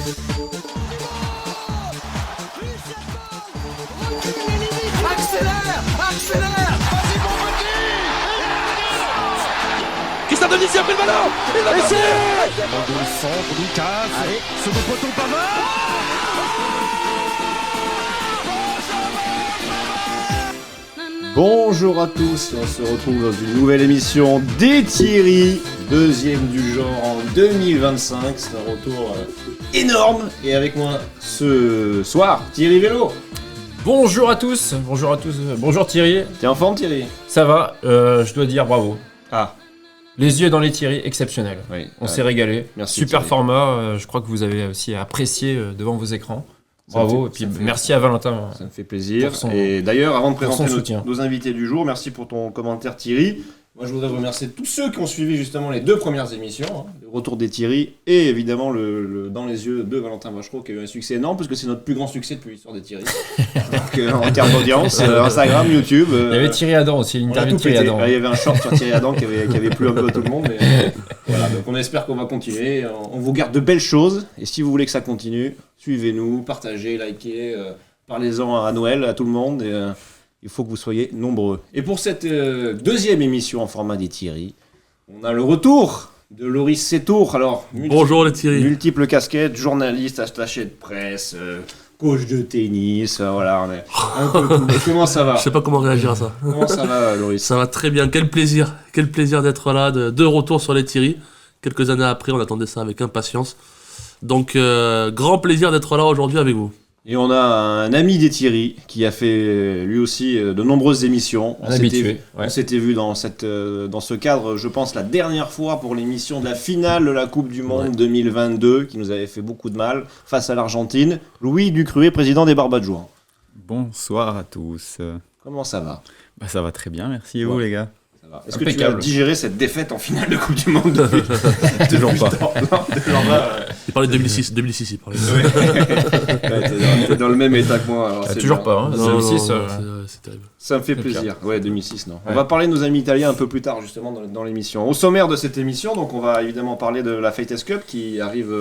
Accélère. Vas-y mon petit. Christophe Denis a pris le ballon. Il va passer. Dans le centre, Lucas. Allez, second poteau, Pavard. Bonjour à tous, on se retrouve dans une nouvelle émission des Thierry, deuxième du genre en 2025, c'est un retour énorme, et avec moi ce soir, Thierry Vélo. Bonjour à tous, bonjour Thierry. T'es en forme Thierry? Ça va, je dois dire bravo. Ah. Les yeux dans les Thierry, exceptionnel. Oui, on s'est régalé. Merci Super Thierry. Format, je crois que vous avez aussi apprécié devant vos écrans. Bravo, et puis merci à Valentin. Ça me fait plaisir. Et d'ailleurs, avant de présenter nos invités du jour, merci pour ton commentaire Thierry. Moi, je voudrais remercier tous ceux qui ont suivi justement les deux premières émissions, le retour des Thierry et évidemment le Dans les yeux de Valentin Vachereau qui a eu un succès énorme parce que c'est notre plus grand succès depuis l'histoire des Thierry. Donc, en termes d'audience, Instagram, YouTube. Il y avait Thierry Adam aussi, une interview de Thierry Adam. Il y avait un short sur Thierry Adam qui avait plu un peu à tout le monde. Mais, voilà, donc on espère qu'on va continuer. On vous garde de belles choses et si vous voulez que ça continue, suivez-nous, partagez, likez, parlez-en à Noël, à tout le monde. Et, il faut que vous soyez nombreux. Et pour cette deuxième émission en format des Thierry, on a le retour de Loris Sétour. Alors, bonjour les Thierry. Multiples casquettes, journaliste, attaché de presse, coach de tennis, voilà, on est un peu tout. Comment ça va? Je sais pas comment réagir à ça. Comment ça va Loris? Ça va très bien, quel plaisir d'être là, de retour sur les Thierry. Quelques années après, on attendait ça avec impatience. Donc, grand plaisir d'être là aujourd'hui avec vous. Et on a un ami des Thierry qui a fait lui aussi de nombreuses émissions. On s'était vu dans ce cadre, je pense, la dernière fois pour l'émission de la finale de la Coupe du Monde 2022 qui nous avait fait beaucoup de mal face à l'Argentine. Louis Ducruet, président des Barbadjouans. Bonsoir à tous. Comment ça va? Ça va très bien, merci et vous les gars. Est-ce que tu as digéré cette défaite en finale de Coupe du Monde Toujours pas. Il parlait de 2006, il parlait. T'es dans le même état que moi. Alors toujours pas, hein. 2006, c'est terrible. Ça me fait plaisir. Ouais, 2006, non. On va parler de nos amis italiens un peu plus tard, justement, dans l'émission. Au sommaire de cette émission, donc on va évidemment parler de la Fighters Cup qui arrive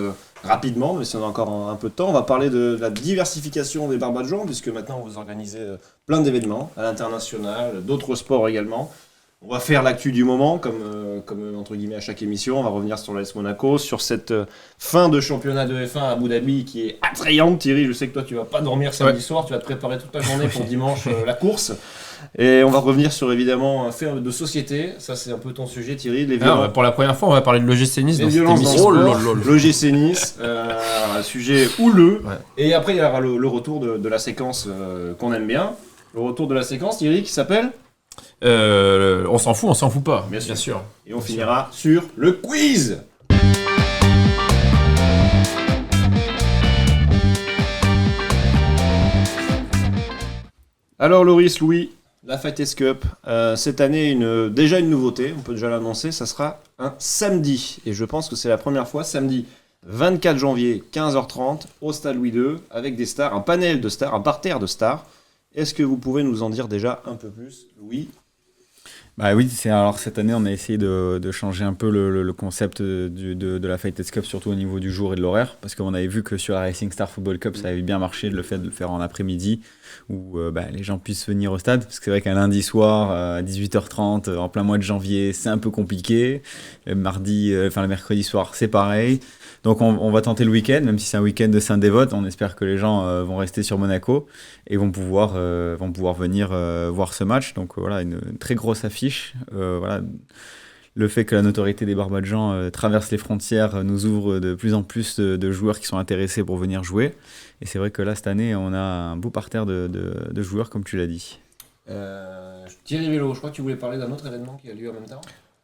rapidement, mais si on a encore un peu de temps. On va parler de la diversification des Barbadjouans, puisque maintenant vous organisez plein d'événements à l'international, d'autres sports également. On va faire l'actu du moment, comme entre guillemets à chaque émission. On va revenir sur l'AS Monaco, sur cette fin de championnat de F1 à Abu Dhabi qui est attrayante. Thierry, je sais que toi tu vas pas dormir samedi soir, tu vas te préparer toute la journée pour dimanche la course. Et on va revenir sur évidemment un fait de société. Ça c'est un peu ton sujet Thierry. Pour la première fois on va parler de l'OGC Nice dans cette émission. L'OGC Nice, un sujet houleux. Ouais. Et après il y aura le retour de la séquence qu'on aime bien. Le retour de la séquence Thierry qui s'appelle on s'en fout pas, bien sûr. Et on finira sur le quiz. Alors Loris, Louis, la Fighters Cup, cette année déjà une nouveauté, on peut déjà l'annoncer, ça sera un samedi. Et je pense que c'est la première fois, samedi 24 janvier, 15h30, au Stade Louis II, avec des stars, un panel de stars, un parterre de stars. Est-ce que vous pouvez nous en dire déjà un peu plus, Louis? Oui, alors cette année on a essayé de changer un peu le concept de la Fighters Cup, surtout au niveau du jour et de l'horaire, parce qu'on avait vu que sur la Racing Star Football Cup ça avait bien marché le fait de le faire en après-midi, où les gens puissent venir au stade, parce que c'est vrai qu'un lundi soir à 18h30 en plein mois de janvier c'est un peu compliqué, le mercredi soir c'est pareil. Donc on va tenter le week-end, même si c'est un week-end de Saint-Dévote, on espère que les gens vont rester sur Monaco et vont pouvoir venir voir ce match. Donc voilà, une très grosse affiche. Le fait que la notoriété des Barbadjans traverse les frontières nous ouvre de plus en plus de joueurs qui sont intéressés pour venir jouer. Et c'est vrai que là, cette année, on a un beau parterre de joueurs, comme tu l'as dit. Thierry Vélo, je crois que tu voulais parler d'un autre événement qui a lieu en même temps.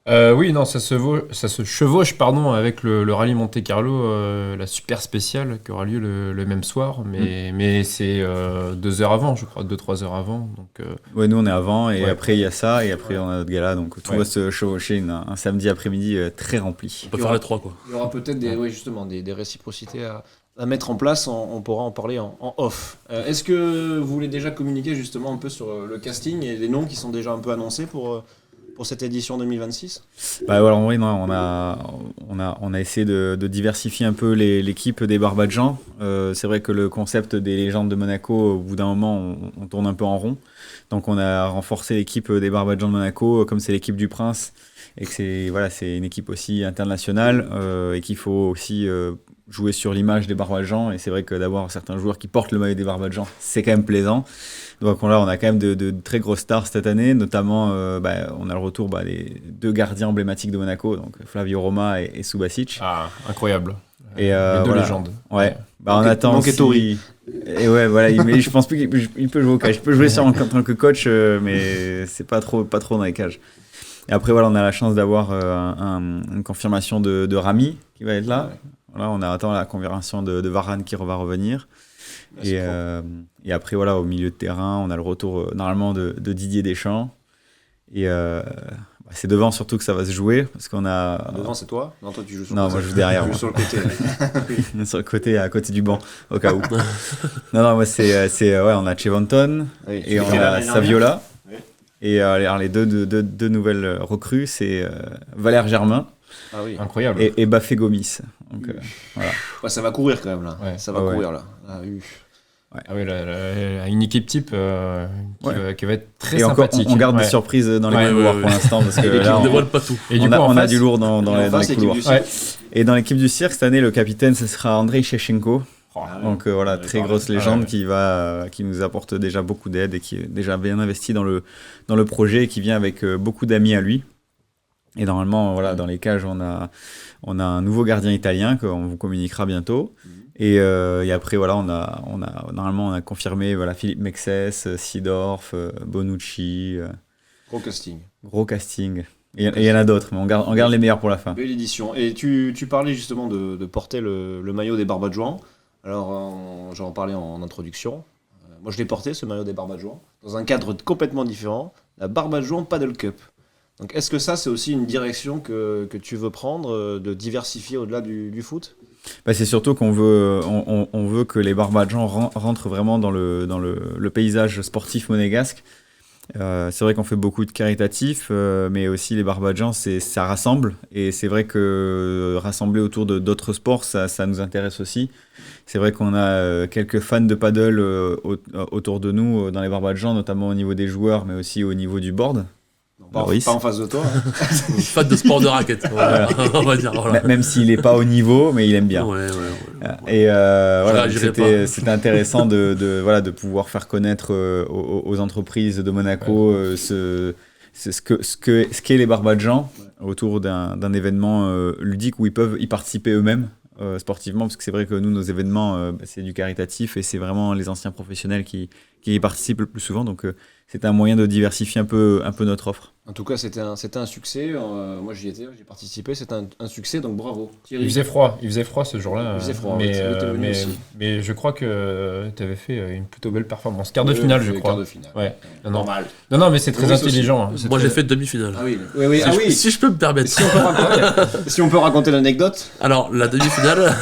Oui, non, ça se chevauche avec le rallye Monte Carlo, la super spéciale qui aura lieu le même soir, mais c'est 2 heures avant, je crois, 2-3 heures avant. Donc, nous on est avant, et après il y a ça, et après on a notre gala, donc tout va se chevaucher un samedi après-midi très rempli. On peut faire les trois, quoi. Il y aura peut-être des réciprocités à mettre en place, on pourra en parler en off. Est-ce que vous voulez déjà communiquer justement un peu sur le casting et les noms qui sont déjà un peu annoncés pour pour cette édition 2026? Bah voilà, en vrai, non, on a essayé de diversifier un peu l'équipe des Barbadjan. C'est vrai que le concept des légendes de Monaco, au bout d'un moment, on tourne un peu en rond. Donc on a renforcé l'équipe des Barbadjan de Monaco, comme c'est l'équipe du Prince, et que c'est une équipe aussi internationale, et qu'il faut aussi jouer sur l'image des Barbadjan. Et c'est vrai que d'avoir certains joueurs qui portent le maillot des Barbadjan, c'est quand même plaisant. Donc là, on a quand même de très grosses stars cette année, notamment on a le retour des 2 gardiens emblématiques de Monaco, donc Flavio Roma et Subasic. Ah, incroyable. Et Les 2 voilà. légendes. Ouais. On attend donc aussi. Ettori. Et ouais, voilà. Mais je pense plus qu'il peut jouer au cage. Il peut jouer en tant que coach, mais c'est pas trop dans les cages. Et après, voilà, on a la chance d'avoir une confirmation de Rami qui va être là. Voilà, on attend la confirmation de Varane qui va revenir. Et après, voilà, au milieu de terrain, on a le retour normalement de Didier Deschamps. Et c'est devant surtout que ça va se jouer. Parce qu'on a. Devant, c'est toi? Non, toi, tu joues sur Non, le côté. moi je joue derrière. Tu joues sur le côté. Sur le côté, à côté du banc, au cas où. non, moi on a Chevanton Oui, et on tu fais a l'année Saviola. Oui. Et alors, les deux nouvelles recrues, c'est Valère Germain Ah oui. Incroyable. et Bafé Gomis. Donc, voilà. Ouais, ça va courir quand même là. Ouais. Ça va Ouais. courir là. Ah, Ah oui, une équipe type qui va être très Et encore, sympathique. on garde Ouais. des surprises dans les Ouais, couloirs ouais, pour l'instant parce que Et l'équipe là, On on, dévoile pas tout. Et du on coup, a, en on a face- du lourd dans Et en les face, l'équipe couloirs. du Cirque. Ouais. Et dans l'équipe du cirque, cette année, le capitaine, ce sera Andrei Shevchenko. Ah ouais. Donc voilà, On avait très parlé. grosse légende Ah ouais. qui nous apporte déjà beaucoup d'aide et qui est déjà bien investi dans le projet et qui vient avec beaucoup d'amis à lui. Et normalement, voilà, dans les cages, on a un nouveau gardien italien qu'on vous communiquera bientôt. Et après, voilà, normalement, on a confirmé Philippe Mexès, Sidorf, Bonucci, Gros casting. gros casting. Et il y en a d'autres, mais on garde les meilleurs pour la fin. Belle édition. Et tu parlais justement de porter le maillot des Barbadjouans. Alors, j'en parlais en introduction. Moi, je l'ai porté, ce maillot des Barbadjouans, dans un cadre complètement différent, la Barbadjouan Paddle Cup. Donc, est-ce que ça, c'est aussi une direction que tu veux prendre, de diversifier au-delà du foot? C'est surtout qu'on veut, on veut que les Barbadjans rentrent vraiment dans le paysage sportif monégasque. C'est vrai qu'on fait beaucoup de caritatifs, mais aussi les Barbadjans, ça rassemble. Et c'est vrai que rassembler autour d'autres sports, ça nous intéresse aussi. C'est vrai qu'on a quelques fans de paddle autour de nous, dans les Barbadjans, notamment au niveau des joueurs, mais aussi au niveau du board. Pas Loris. en face de toi. Hein. Fan de sport de raquette. On va dire. Voilà. Même s'il n'est pas au niveau, mais il aime bien. Ouais. Et voilà, j'irai c'était intéressant de pouvoir faire connaître aux entreprises de Monaco ce qu'est les Barbadjans autour d'un événement ludique où ils peuvent y participer eux-mêmes sportivement, parce que c'est vrai que nous, nos événements, c'est du caritatif et c'est vraiment les anciens professionnels qui y participent le plus souvent. Donc c'est un moyen de diversifier un peu notre offre. En tout cas, c'était un succès. Moi, j'y étais, j'ai participé. C'était un succès, donc bravo. Thierry. Il faisait froid ce jour-là. Il faisait froid, mais, ouais, tu étais venu aussi. mais je crois que tu avais fait une plutôt belle performance. Quart de finale, je crois. Quart de finale. Ouais. Non, Normal. non, mais c'est très Loris intelligent. Hein. C'est Moi, très- j'ai fait demi-finale. Ah oui. Oui. Ah oui. Si je peux me permettre. Si on peut raconter l'anecdote. Alors, la demi-finale,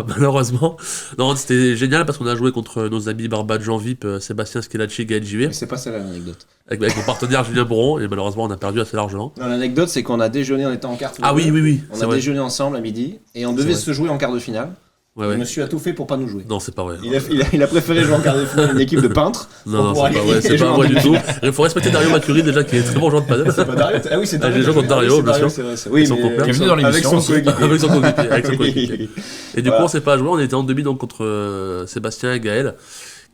malheureusement, non, c'était génial parce qu'on a joué contre nos amis Barbadjan VIP, Sébastien Schillaci, Gaël JV, Mais c'est pas ça l'anecdote. avec mon partenaire Julien Bourron, et malheureusement, on a perdu assez largement. Non, l'anecdote, c'est qu'on a déjeuné, on était en quart. tous les Ah oui, deux. oui. On c'est a vrai. déjeuné ensemble à midi et on devait vrai. se jouer en quart de finale. Ouais, Le ouais. monsieur a tout fait pour pas nous jouer. Non, c'est pas vrai. Il a préféré jouer en quart de finale une équipe de peintres. Non, pour c'est pas aller vrai, c'est jouer pas en vrai du tout. demi-finale. Il faut respecter Dario Macuri déjà, qui est très bon joueur de padel. C'est pas Dario. Ah oui, c'est Ah, Dario. j'ai joué contre Dario, Oui, c'est bien sûr. c'est vrai, c'est- Oui, Son mais compère. Qui est venu dans avec l'émission son aussi. coéquipier. Avec son coéquipier. Et du coup, Voilà. on s'est pas joué, on était en demi donc contre Sébastien et Gaël,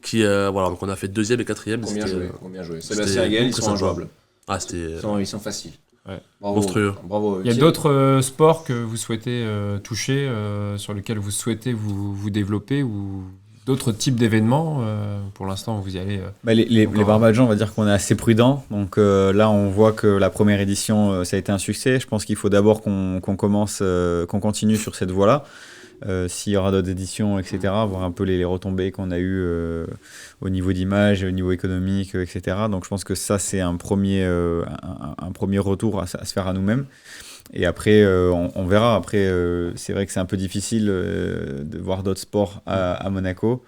qui, voilà, donc on a fait deuxième et quatrième. Combien c'était, joué Combien joué Sébastien et Gaël, ils sont sympa. injouables. Ah, c'était. Ils sont faciles. Ouais. Bravo. Monstrueux. Bravo. Il y a Thierry. d'autres sports que vous souhaitez toucher, sur lesquels vous souhaitez vous développer, ou d'autres types d'événements. Pour l'instant, vous y allez. Les Encore. Barbadjans, on va dire qu'on est assez prudent. Donc là, on voit que la première édition, ça a été un succès. Je pense qu'il faut d'abord qu'on continue sur cette voie-là. S'il y aura d'autres éditions, etc., voir un peu les retombées qu'on a eues au niveau d'image, au niveau économique, etc. Donc je pense que ça, c'est un premier retour à se faire à nous-mêmes. Et après, on verra. Après, c'est vrai que c'est un peu difficile de voir d'autres sports à Monaco.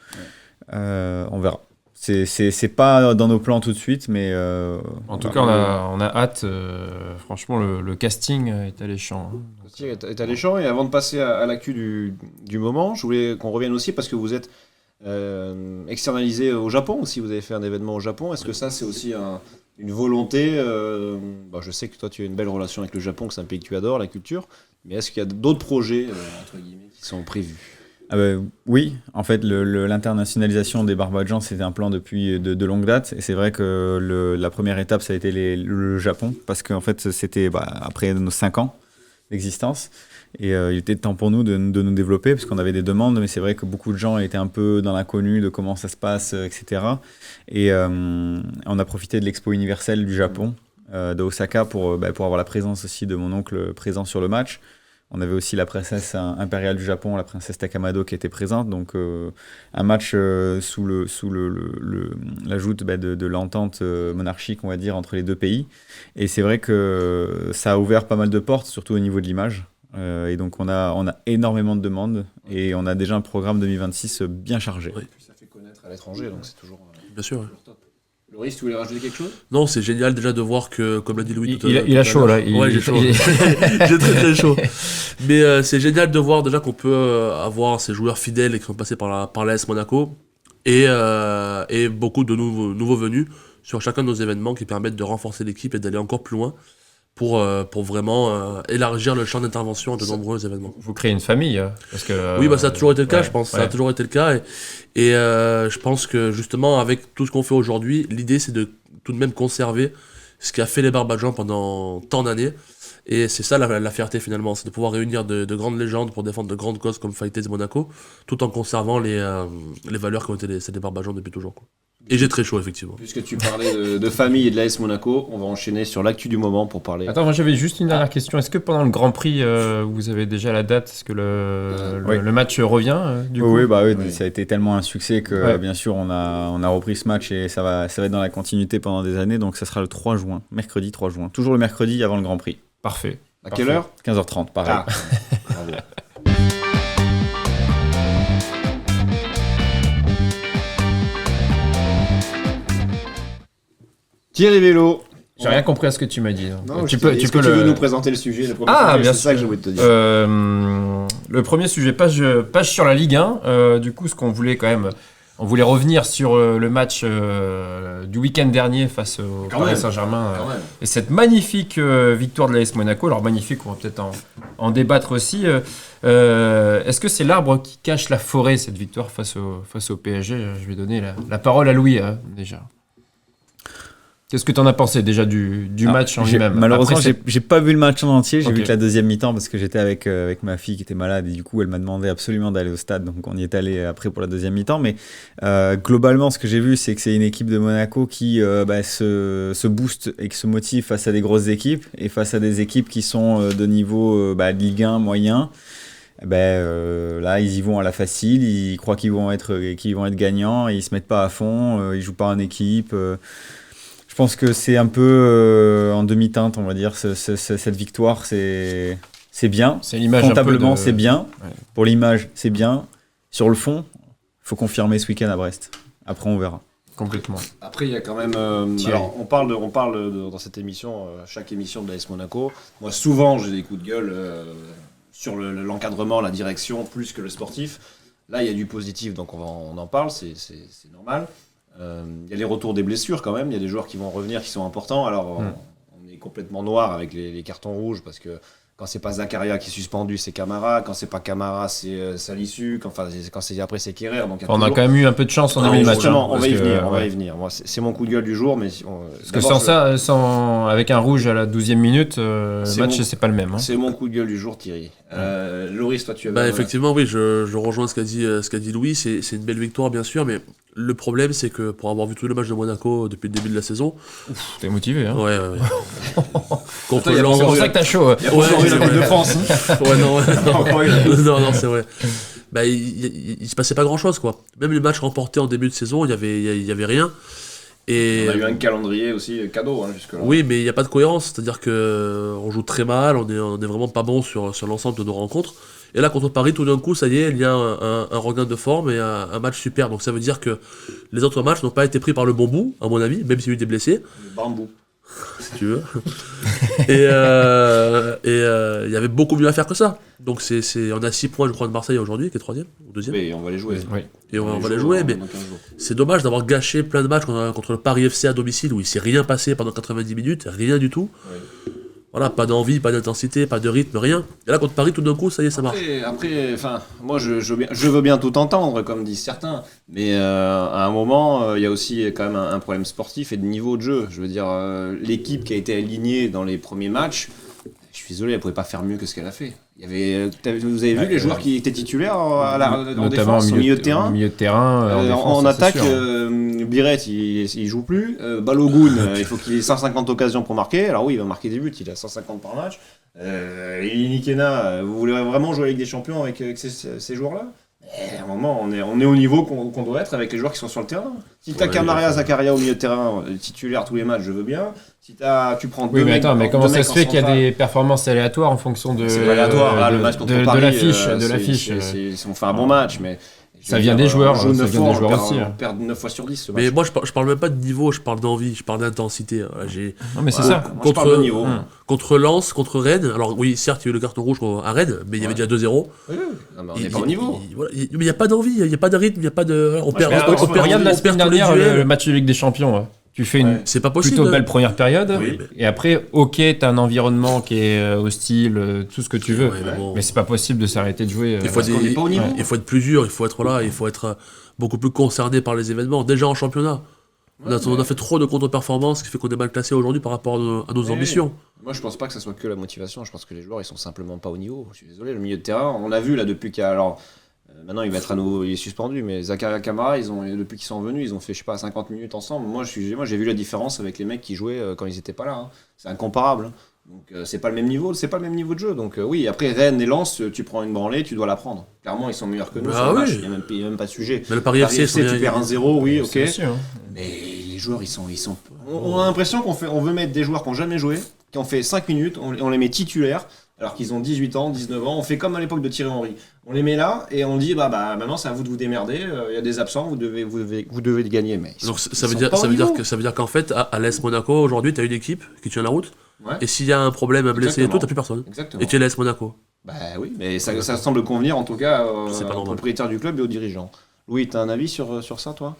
On verra. C'est pas dans nos plans tout de suite, mais En tout cas, on a hâte. Franchement, le casting est alléchant. Hein. Est alléchant. Et avant de passer à l'actu du moment, je voulais qu'on revienne aussi parce que vous êtes externalisé au Japon aussi. Vous avez fait un événement au Japon. Est-ce que ça, c'est aussi une volonté je sais que toi, tu as une belle relation avec le Japon, que c'est un pays que tu adores, la culture. Mais est-ce qu'il y a d'autres projets entre guillemets qui sont prévus? Oui, en fait, l'internationalisation des Barbadjan, c'était un plan depuis de longue date. Et c'est vrai que la première étape, ça a été le Japon, parce qu'en fait, c'était après nos 5 ans d'existence. Et il était temps pour nous de nous développer, parce qu'on avait des demandes, mais c'est vrai que beaucoup de gens étaient un peu dans l'inconnu de comment ça se passe, etc. Et on a profité de l'Expo universelle du Japon, de Osaka, pour avoir la présence aussi de mon oncle présent sur le match. On avait aussi la princesse impériale du Japon, la princesse Takamado, qui était présente. Donc, un match sous la joute de l'entente monarchique, on va dire, entre les deux pays. Et c'est vrai que ça a ouvert pas mal de portes, surtout au niveau de l'image. Et donc, on a énormément de demandes. Et on a déjà un programme 2026 bien chargé. Oui. Ça fait connaître à l'étranger, donc c'est toujours Bien sûr. toujours top. Loris, tu voulais rajouter quelque chose? Non, c'est génial déjà de voir que, comme l'a dit Louis tout à l'heure. Il a chaud là. Ouais, j'ai chaud. J'ai très très chaut. Mais c'est génial de voir déjà qu'on peut avoir ces joueurs fidèles qui sont passés par l'AS Monaco et beaucoup de nouveaux venus sur chacun de nos événements qui permettent de renforcer l'équipe et d'aller encore plus loin pour vraiment élargir le champ d'intervention à de nombreux événements. Vous créez une famille. Parce que, Oui, ça a toujours été le cas, ouais, je pense. ouais. Ça a toujours été le cas. Et je pense que justement, avec tout ce qu'on fait aujourd'hui, l'idée c'est de tout de même conserver ce qu'a fait les Barbadjan pendant tant d'années. Et c'est ça la fierté finalement, c'est de pouvoir réunir de grandes légendes pour défendre de grandes causes comme Fighters Monaco, tout en conservant les valeurs qui ont été celles des Barbadjan depuis toujours, quoi. Et j'ai très chaud, effectivement. Puisque tu parlais de famille et de l'AS Monaco, on va enchaîner sur l'actu du moment pour parler. Attends, moi j'avais juste une dernière question. Est-ce que pendant le Grand Prix, vous avez déjà la date? Est-ce que Oui. le match revient du coup? Oui, ça a été tellement un succès que Ouais. bien sûr on a repris ce match et ça va être dans la continuité pendant des années. Donc ça sera le 3 juin, mercredi 3 juin. Toujours le mercredi avant le Grand Prix. Parfait. À quelle heure? 15h30, pareil. Ah, bravo. Thierry Vélo. J'ai rien compris à ce que tu m'as dit. Non, tu est-ce peux que tu veux nous présenter le sujet, le premier Ah, sujet, bien c'est ça sûr. que j'ai voulu te dire. Le premier sujet, page sur la Ligue 1. Du coup, ce qu'on voulait quand même, on voulait revenir sur le match du week-end dernier face au Quand Paris même. Saint-Germain. Quand même. Et cette magnifique victoire de l'AS Monaco. Alors magnifique, on va peut-être en débattre aussi. Est-ce que c'est l'arbre qui cache la forêt, cette victoire face au PSG? Je vais donner la parole à Louis déjà. Qu'est-ce que tu en as pensé déjà du match en lui-même? Malheureusement, Après, j'ai pas vu le match en entier. J'ai Ok. vu que la deuxième mi-temps parce que j'étais avec ma fille qui était malade et du coup, elle m'a demandé absolument d'aller au stade. Donc, on y est allé après pour la deuxième mi-temps. Mais globalement, ce que j'ai vu, c'est que c'est une équipe de Monaco qui se booste et qui se motive face à des grosses équipes et face à des équipes qui sont de niveau de Ligue 1 moyen. Là, ils y vont à la facile. Ils croient qu'ils vont être gagnants. Et ils se mettent pas à fond. Ils jouent pas en équipe. Je pense que c'est un peu en demi-teinte, on va dire. Cette victoire, c'est bien. c'est l'image un peu Comptablement, de- c'est bien. Ouais. Pour l'image, c'est bien. Sur le fond, il faut confirmer ce week-end à Brest. Après, on verra. Complètement. Après, il y a quand même. Thierry. Alors, on parle dans cette émission, chaque émission de l'AS Monaco. Moi, souvent, j'ai des coups de gueule sur l'encadrement, la direction, plus que le sportif. Là, il y a du positif, donc on en parle, c'est normal. Il y a les retours des blessures quand même. Il y a des joueurs qui vont revenir qui sont importants. Alors, on est complètement noir avec les cartons rouges parce que quand c'est pas Zakaria qui est suspendu, c'est Camara. Quand c'est pas Camara, c'est Salisu. Quand c'est après, c'est Kerrer. Donc, il y a On a toujours- quand même eu un peu de chance en Non, début de match. justement, on parce va y que, venir. On va ouais. y venir. Moi, c'est mon coup de gueule du jour, mais Parce que avec un rouge à la 12e minute, le C'est match bon. c'est pas le même. Hein. c'est mon coup de gueule du jour, Thierry. Loris, toi, tu avais. Effectivement, oui, je rejoins ce qu'a dit Louis. C'est une belle victoire, bien sûr, mais le problème, c'est que pour avoir vu tous les matchs de Monaco depuis le début de la saison, T'es motivé. Hein. ouais. Contre il y a Lens, C'est pour ça que t'as chaud. Il y a pas Ouais, encore eu la c'est Coupe de vrai. France. Ouais, non, Encore eu la- non, c'est vrai. Il se passait pas grand chose, quoi. Même les matchs remportés en début de saison, il y avait rien. Et On a eu un calendrier aussi cadeau jusque-là. oui, mais il n'y a pas de cohérence. C'est-à-dire que on joue très mal, on est vraiment pas bon sur l'ensemble de nos rencontres. Et là, contre Paris, tout d'un coup, ça y est, il y a un regain de forme et un match super. Donc ça veut dire que les autres matchs n'ont pas été pris par le bon bout, à mon avis, même s'il y a eu des blessés, Le bambou. si tu veux. Et il y avait beaucoup mieux à faire que ça. Donc on a 6 points, je crois, de Marseille aujourd'hui, qui est 3e ou 2e. Mais on va les jouer. Et on va les jouer, mais dans 15 jours. c'est dommage d'avoir gâché plein de matchs contre le Paris FC à domicile où il s'est rien passé pendant 90 minutes, rien du tout. Oui. Voilà, pas d'envie, pas d'intensité, pas de rythme, rien. Et là, contre Paris, tout d'un coup, ça y est, ça marche. Après, enfin, moi je veux bien tout entendre, comme disent certains, mais à un moment, il y a aussi quand même un problème sportif et de niveau de jeu. Je veux dire, l'équipe qui a été alignée dans les premiers matchs, je suis désolé, elle pouvait pas faire mieux que ce qu'elle a fait. Il y avait, vous avez vu les joueurs qui étaient titulaires en défense, au milieu de terrain. Au milieu de terrain, en défense, en ça, attaque, c'est sûr. Biret il joue plus. Balogun, il faut qu'il ait 150 occasions pour marquer. Alors oui, il va marquer des buts, il a 150 par match. Nikena, vous voulez vraiment jouer avec des champions avec ces joueurs-là? À un moment, on est au niveau qu'on doit être avec les joueurs qui sont sur le terrain. Si t'as Camaria, Zakaria au milieu de terrain, titulaire tous les matchs, je veux bien. Si tu prends deux Oui, mais mecs, attends, mais comment deux ça mecs se en fait qu'il y a centrale, des performances aléatoires en fonction de c'est aléatoire. Là, le match contre Paris, de l'affiche, de c'est- l'affiche. on fait un bon match, mais Ça vient des joueurs, on joue ça 9 vient fois, des joueurs on perd- aussi, hein. On perd 9 fois sur 10 ce match. Mais moi, je parle même pas de niveau, je parle d'envie, je parle d'intensité. Voilà, Non, mais c'est Voilà. ça. Moi, je parle de niveau. Contre Lens, contre Rennes, alors oui, certes, il y a eu le carton rouge à Rennes, mais il y avait déjà 2-0. Oui, oui. Non, mais on n'est pas au niveau. Voilà, mais il n'y a pas d'envie, il n'y a pas de rythme, il n'y a pas de. On perd, Mais on alors, perd, regarde on la perd semaine tous les dernière, duels. le match de Ligue des Champions. Hein. Tu fais une C'est pas possible. plutôt belle première période, Oui, et après, ok, t'as un environnement qui est hostile, tout ce que tu veux, Ouais, mais bon. mais c'est pas possible de s'arrêter de jouer. Il faut Parce qu'on n'est pas au niveau. Il faut être plus dur, il faut être là, il faut être beaucoup plus concerné par les événements. Déjà en championnat, on a fait trop de contre-performances, ce qui fait qu'on est mal classé aujourd'hui par rapport à nos Oui. ambitions. Moi, je pense pas que ça soit que la motivation. Je pense que les joueurs, ils sont simplement pas au niveau. Je suis désolé, le milieu de terrain, on a vu là depuis qu'il y a. Alors, maintenant, il va être à nouveau, il est suspendu, mais Zakaria Camara, depuis qu'ils sont venus, ils ont fait, je sais pas, 50 minutes ensemble. Moi, j'ai vu la différence avec les mecs qui jouaient quand ils étaient pas là. Hein. C'est incomparable. Hein. Donc, c'est pas le même niveau, de jeu. Donc, oui, après Rennes et Lens, tu prends une branlée, tu dois la prendre. Clairement, ils sont meilleurs que nous. Ah sur le match. oui. Il y a même pas de sujet. Mais le Paris FC, tu perds 1-0, oui, ok. C'est sûr, hein. Mais les joueurs, ils sont. On a l'impression on veut mettre des joueurs qui n'ont jamais joué, qui ont fait 5 minutes, on les met titulaires, alors qu'ils ont 18 ans, 19 ans. On fait comme à l'époque de Thierry Henry. On les met là et on dit maintenant c'est à vous de vous démerder. Il y a des absents, vous devez gagner. Mais Donc ça veut dire qu'en fait, à l'AS Monaco, aujourd'hui, tu as une équipe qui tient la route. Ouais. Et s'il y a un problème, un blessé et tout, Exactement. t'as plus personne. Exactement. Et tu es l'AS Monaco. Bah oui, mais ça semble convenir en tout cas C'est pas aux normal. propriétaires du club et aux dirigeants. Louis, t'as un avis sur ça, toi?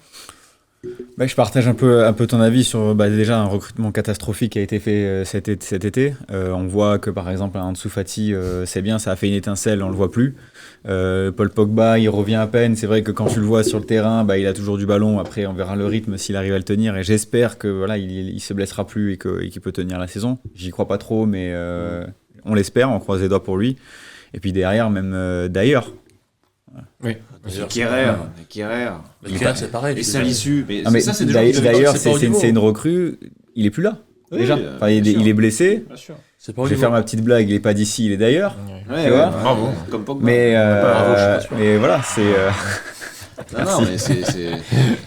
Bah, je partage un peu ton avis sur déjà un recrutement catastrophique qui a été fait cet été. On voit que par exemple un Ansu Fati, c'est bien, ça a fait une étincelle, on le voit plus. Paul Pogba, il revient à peine. C'est vrai que quand tu le vois sur le terrain, il a toujours du ballon. Après, on verra le rythme s'il arrive à le tenir. Et j'espère que voilà, il se blessera plus et qu'il peut tenir la saison. J'y crois pas trop, mais on l'espère. On croise les doigts pour lui. Et puis derrière, même d'ailleurs. Oui. Kierer. Mais c'est pareil. Et tu- Salisu. Mais Ah, mais ça, c'est des gens qui d'ailleurs, c'est pas au niveau. c'est une recrue. Il est plus là. Oui, Déjà. Enfin, il est blessé. Bien sûr. C'est pas au Je vais niveau. faire ma petite blague. Il est pas d'ici, il est d'ailleurs. Ouais, Tu vois Bravo. Comme Pogba. Mais, Bravo, je suis pas sûr. mais voilà, c'est. Non, mais c'est.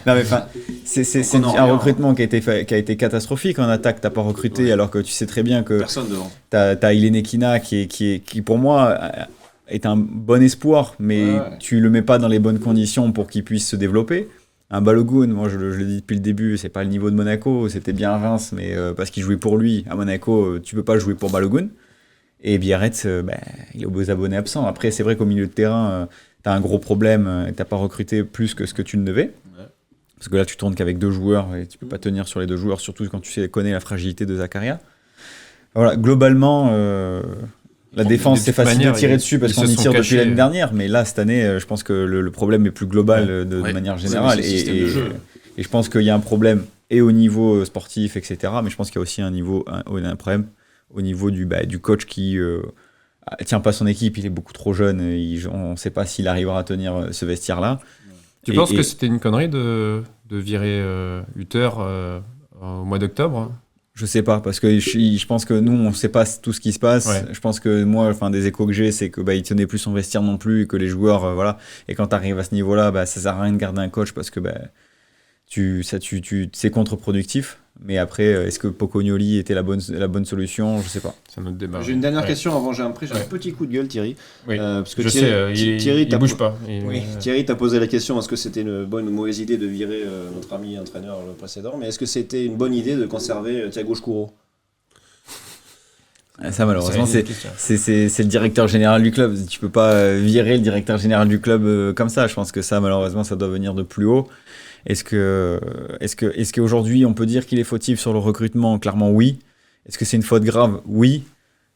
Non mais enfin, c'est Donc, on en un revient. recrutement qui a été catastrophique en attaque. T'as pas recruté Ouais. alors que tu sais très bien que Personne devant. t'as Ilene Kina qui pour moi est un bon espoir, mais Ouais. tu le mets pas dans les bonnes conditions pour qu'il puisse se développer. Un Balogun, moi je le dis depuis le début, c'est pas le niveau de Monaco. C'était bien à Reims, mais parce qu'il jouait pour lui. À Monaco, tu peux pas jouer pour Balogun. Et Biarritz, il est aux abonnés absents. Après, c'est vrai qu'au milieu de terrain, t'as un gros problème. T'as pas recruté plus que ce que tu ne devais. Ouais. Parce que là, tu tournes qu'avec 2 joueurs et tu peux pas tenir sur les 2 joueurs, surtout quand tu connais la fragilité de Zakaria. Voilà, globalement, la Bon, défense, de c'est toute facile manière, de tirer ils- dessus parce ils qu'on se y sont tire depuis cachés. l'année dernière. Mais là, cette année, je pense que le problème est plus global de Ouais. manière mais générale. c'est le système de jeu. Et je pense qu'il y a un problème et au niveau sportif, etc. Mais je pense qu'il y a aussi un problème au niveau du coach qui tient pas son équipe. Il est beaucoup trop jeune. On ne sait pas s'il arrivera à tenir ce vestiaire-là. Tu penses que c'était une connerie de virer Hutter au mois d'octobre, hein? Je sais pas, parce que je pense que nous, on sait pas tout ce qui se passe. Ouais. Je pense que moi, des échos que j'ai, c'est que il tenait plus son vestiaire non plus, et que les joueurs, voilà. Et quand tu arrives à ce niveau-là, ça sert à rien de garder un coach parce que c'est contre-productif. Mais après, est-ce que Pocognoli était la bonne solution? Je sais pas. C'est un autre débat. J'ai une dernière Ouais. question avant, j'ai un petit coup de gueule, Thierry. Oui. Parce que Je Thierry, sais, Thierry il t'a- bouge pas. Oui, Thierry t'a posé la question, est-ce que c'était une bonne ou mauvaise idée de virer notre ami entraîneur le précédent, mais est-ce que c'était une bonne idée de conserver Thiago Shkuro? Ça, malheureusement, C'est c'est le directeur général du club. Tu peux pas virer le directeur général du club comme ça. Je pense que ça, malheureusement, ça doit venir de plus haut. Est-ce qu'aujourd'hui, on peut dire qu'il est fautif sur le recrutement? Clairement, oui. Est-ce que c'est une faute grave? Oui.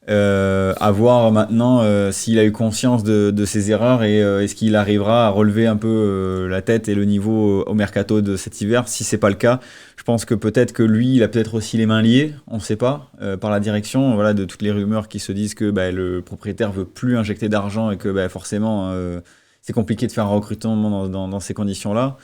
À voir maintenant s'il a eu conscience de ses erreurs et est-ce qu'il arrivera à relever un peu la tête et le niveau au mercato de cet hiver. Si c'est pas le cas, je pense que peut-être que lui, il a peut-être aussi les mains liées, on ne sait pas, par la direction, voilà, de toutes les rumeurs qui se disent que le propriétaire veut plus injecter d'argent et que forcément c'est compliqué de faire un recrutement dans ces conditions-là.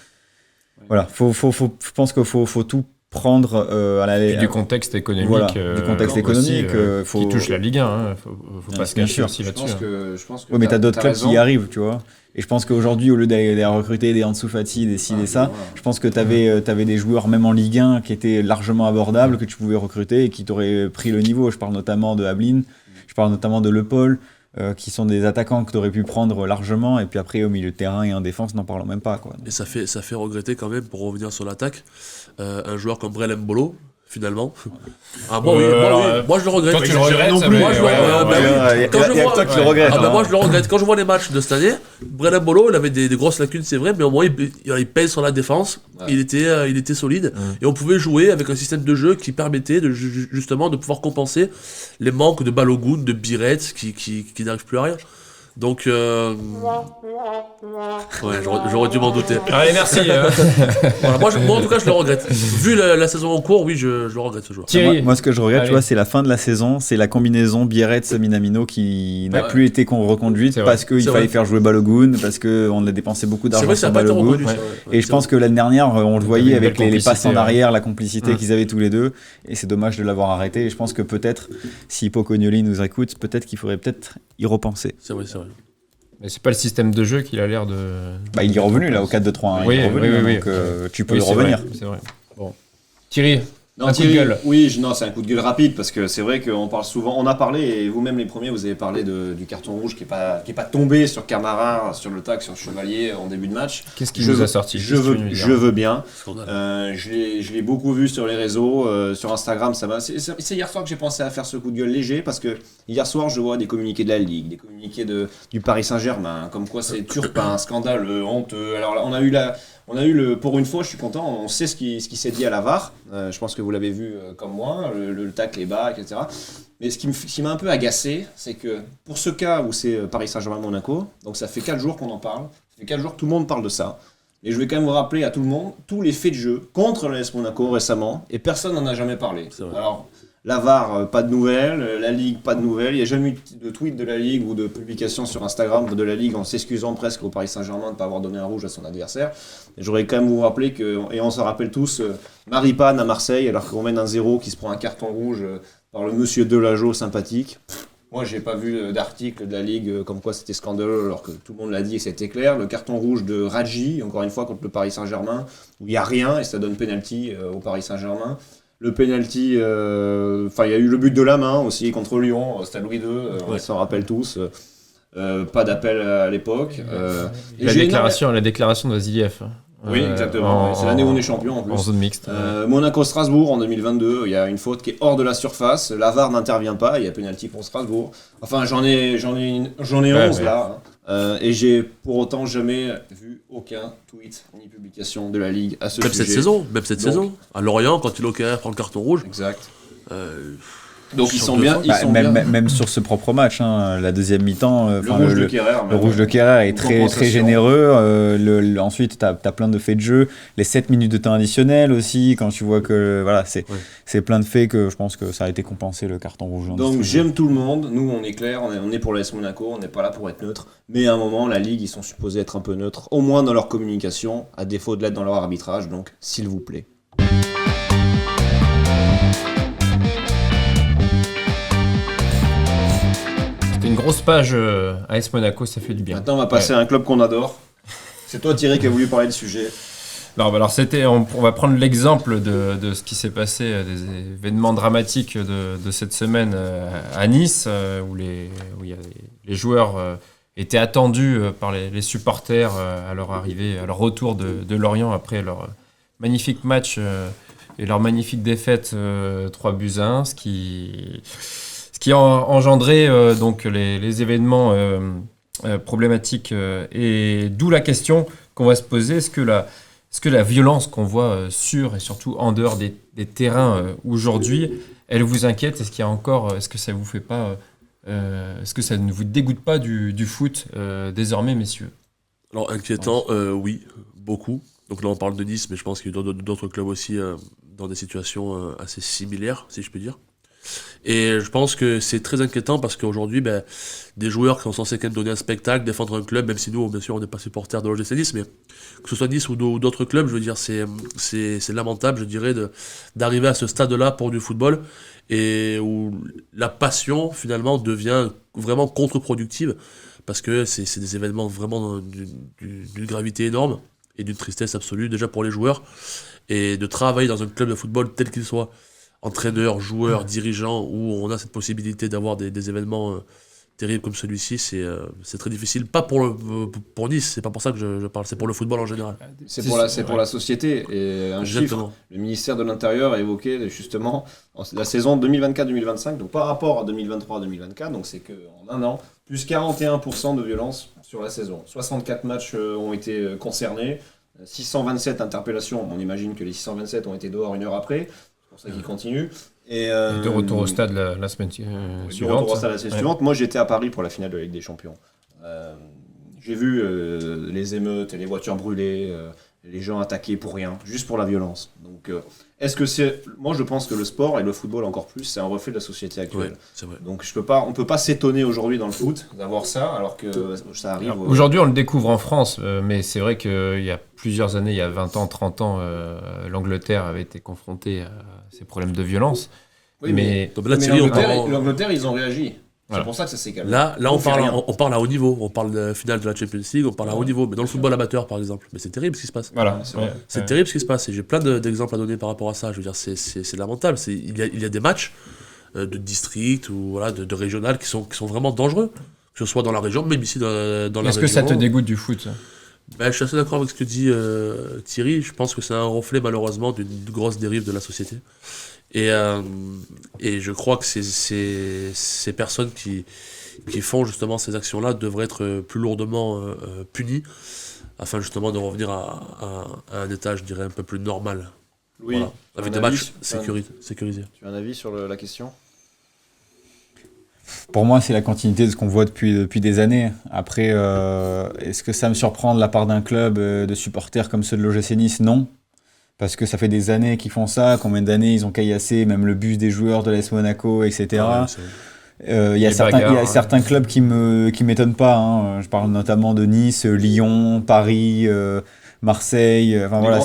Voilà, je pense qu'il faut tout prendre à la Et du contexte économique, voilà, du contexte économique qui touche la Ligue 1. Faut pas se bien cacher sûr. aussi Je là-dessus. pense que Oui, mais t'as d'autres clubs raison. qui y arrivent, tu vois. Et je pense qu'aujourd'hui, au lieu d'aller recruter des Ansu Fati, des ci, des ça, voilà. je pense que t'avais des joueurs, même en Ligue 1, qui étaient largement abordables, que tu pouvais recruter et qui t'auraient pris le niveau. Je parle notamment de Ablin, je parle notamment de Le Paul, qui sont des attaquants que t'aurais pu prendre largement. Et puis après, au milieu de terrain et en défense, n'en parlons même pas, quoi. Et ça fait regretter quand même, pour revenir sur l'attaque, un joueur comme Brel Mbolo, finalement. Ah, moi, moi je le regrette. Toi, tu le regrettes, non ça, plus. mais Moi, je le ouais, regrette. ouais, ouais. Quand je Il y a vois- que toi qui le regrettes, Ah, bah, hein. moi, je le regrette. Quand je vois les matchs de cette année, Brel Mbolo, il avait des grosses lacunes, c'est vrai, mais au moins, il pèse sur la défense. Ouais. Il était solide. Et on pouvait jouer avec un système de jeu qui permettait justement de pouvoir compenser les manques de Balogun, de Biret, qui n'arrivent plus à rien. Donc, ouais, j'aurais dû m'en douter. Allez, merci. Voilà, moi, en tout cas, je le regrette. Vu la saison en cours, oui, je le regrette, ce joueur. Thierry. Moi, ce que je regrette, Allez. tu vois, c'est la fin de la saison, c'est la combinaison Biarritz-Minamino qui n'a Ouais. plus été reconduite C'est vrai. parce qu'il C'est fallait vrai. faire jouer Balogun, parce qu'on a dépensé beaucoup C'est d'argent vrai que ça sur n'a pas été Balogun. reconnu. Ouais. c'est vrai. Et je pense que l'année dernière, on le voyait une avec belle les passes en complicité, arrière, la complicité Mm. qu'ils avaient tous les deux. Et c'est dommage de l'avoir arrêté. Et je pense que peut-être, si Pocognoli nous écoute, peut-être qu'il faudrait peut-être y repenser. C'est vrai. Mais c'est pas le système de jeu qu'il a l'air de. Il est revenu là au 4-2-3. Oui, il est revenu, oui. donc tu peux Oui, y c'est revenir. vrai, c'est vrai. Bon. Thierry, Non, un coup de gueule. Oui, non, c'est un coup de gueule rapide parce que c'est vrai qu'on parle souvent. On a parlé, et vous-même les premiers, vous avez parlé du carton rouge qui est pas tombé sur Camara, sur le tac, sur Chevalier en début de match. Qu'est-ce qui nous a sorti? Je veux bien. Scandale. Je l'ai beaucoup vu sur les réseaux, sur Instagram. C'est hier soir que j'ai pensé à faire ce coup de gueule léger parce que hier soir, je vois des communiqués de la Ligue, des communiqués du Paris Saint-Germain, comme quoi c'est turpin, scandale, honteux. Alors là, on a eu pour une fois, je suis content, on sait ce qui s'est dit à la VAR. Je pense que vous l'avez vu comme moi, le tacle est bas, etc. Mais ce qui m'a un peu agacé, c'est que pour ce cas où c'est Paris Saint-Germain-Monaco, donc ça fait 4 jours qu'on en parle, ça fait 4 jours que tout le monde parle de ça. Et je vais quand même vous rappeler à tout le monde tous les faits de jeu contre l'AS Monaco récemment, et personne n'en a jamais parlé. C'est vrai. Alors, la VAR, pas de nouvelles, la Ligue, pas de nouvelles, il n'y a jamais eu de tweet de la Ligue ou de publication sur Instagram de la Ligue en s'excusant presque au Paris Saint-Germain de ne pas avoir donné un rouge à son adversaire. Et j'aurais quand même vous rappeler que, et on se rappelle tous, Maripane à Marseille, alors qu'on mène un 0 qui se prend un carton rouge par le monsieur Delageau sympathique. Moi, j'ai pas vu d'article de la Ligue comme quoi c'était scandaleux, alors que tout le monde l'a dit et c'était clair. Le carton rouge de Radji, encore une fois, contre le Paris Saint-Germain, où il n'y a rien et ça donne penalty au Paris Saint-Germain. Le penalty, il y a eu le but de la main aussi contre Lyon, Stade Louis II, on s'en rappelle tous. Pas d'appel à l'époque. La déclaration de Vasiliev. Oui, exactement. C'est l'année où on est champion en plus. En zone mixte. Monaco-Strasbourg en 2022, il y a une faute qui est hors de la surface. La VAR n'intervient pas, il y a pénalty pour Strasbourg. Enfin, j'en ai 11 là. Et j'ai pour autant jamais vu aucun tweet ni publication de la Ligue à ce Même sujet. cette saison. À Lorient, quand il prend le carton rouge. Exact. euh, Donc ils sur sont deux bien. fois. Ils sont même, bien. même sur ce propre match, hein, la deuxième mi-temps, Le rouge de Kerrer. le rouge de Kerrer est Une très, très compensation. généreux. Ensuite, tu as plein de faits de jeu. Les 7 minutes de temps additionnel aussi, quand tu vois que voilà, c'est plein de faits que je pense que ça a été compensé le carton rouge. Donc j'aime tout le monde. Nous, on est clair, on est pour l'AS Monaco, on n'est pas là pour être neutre. Mais à un moment, la Ligue, ils sont supposés être un peu neutres, au moins dans leur communication, à défaut de l'être dans leur arbitrage. Donc, s'il vous plaît. C'était une grosse page AS Monaco, ça fait du bien. Maintenant, on va passer à un club qu'on adore. C'est toi, Thierry, qui a voulu parler du sujet. Non, bah alors on va prendre l'exemple de ce qui s'est passé, des événements dramatiques de cette semaine à Nice, où il y a les joueurs étaient attendus par les supporters à leur arrivée, à leur retour de Lorient après leur magnifique match et leur magnifique défaite 3-1, ce qui a engendré donc les événements problématiques, et d'où la question qu'on va se poser, est-ce que la violence qu'on voit sur et surtout en dehors des terrains aujourd'hui, elle vous inquiète? Est-ce que ça vous fait pas, est-ce que ça ne vous dégoûte pas du foot désormais, messieurs? Alors inquiétant, oui, beaucoup. Donc là on parle de Nice, mais je pense qu'il y a d'autres clubs aussi dans des situations assez similaires, si je peux dire. Et je pense que c'est très inquiétant parce qu'aujourd'hui, des joueurs qui sont censés quand même donner un spectacle, défendre un club, même si nous, bien sûr, on n'est pas supporters de l'OGC Nice, mais que ce soit Nice ou d'autres clubs, je veux dire, c'est lamentable, je dirais, d'arriver à ce stade-là pour du football, et où la passion, finalement, devient vraiment contre-productive, parce que c'est des événements vraiment d'une gravité énorme, et d'une tristesse absolue, déjà pour les joueurs, et de travailler dans un club de football tel qu'il soit, entraîneurs, joueurs, dirigeants, où on a cette possibilité d'avoir des événements terribles comme celui-ci, c'est très difficile. Pas pour Nice, c'est pas pour ça que je parle, c'est pour le football en général. C'est pour la société. Et un chiffre, le ministère de l'Intérieur a évoqué justement la saison 2024-2025, donc par rapport à 2023-2024, donc c'est qu'en un an, plus 41% de violence sur la saison. 64 matchs ont été concernés, 627 interpellations, on imagine que les 627 ont été dehors une heure après. C'est pour ça qu'il continue. Et de retour au stade la semaine suivante. De retour au stade la semaine suivante. Moi, j'étais à Paris pour la finale de la Ligue des Champions. J'ai vu les émeutes et les voitures brûlées, les gens attaqués pour rien, juste pour la violence. Donc, moi, je pense que le sport et le football encore plus, c'est un reflet de la société actuelle. Ouais, c'est vrai. Donc, on peut pas s'étonner aujourd'hui dans le foot d'avoir ça, alors que ça arrive. Aujourd'hui, on le découvre en France, mais c'est vrai qu'il y a plusieurs années, il y a 20 ans, 30 ans, l'Angleterre avait été confrontée à ces problèmes de violence. Oui, mais l'Angleterre, ils ont réagi. Voilà. C'est pour ça que ça s'est calmé. Là on parle à haut niveau, on parle de finale de la Champions League, on parle à haut niveau, mais dans le football amateur par exemple, mais c'est terrible ce qui se passe. Voilà, C'est terrible ce qui se passe, et j'ai plein d'exemples à donner par rapport à ça. Je veux dire, c'est lamentable. Il y a des matchs de district ou voilà, de régional qui sont vraiment dangereux, que ce soit dans la région, même ici dans la région. Est-ce que ça te dégoûte du foot? Je suis assez d'accord avec ce que dit Thierry. Je pense que c'est un reflet malheureusement d'une grosse dérive de la société. Et je crois que ces personnes qui font justement ces actions-là devraient être plus lourdement punies, afin justement de revenir à un état, je dirais, un peu plus normal. Oui. Voilà. Avec des matchs sécurisés. Tu as un avis sur la question? Pour moi, c'est la continuité de ce qu'on voit depuis des années. Après, est-ce que ça me surprend de la part d'un club de supporters comme ceux de l'OGC Nice? Non. Parce que ça fait des années qu'ils font ça. Combien d'années ils ont caillassé même le bus des joueurs de l'AS Monaco, etc. Il y a certains clubs qui m'étonnent pas. Hein. Je parle notamment de Nice, Lyon, Paris, Marseille.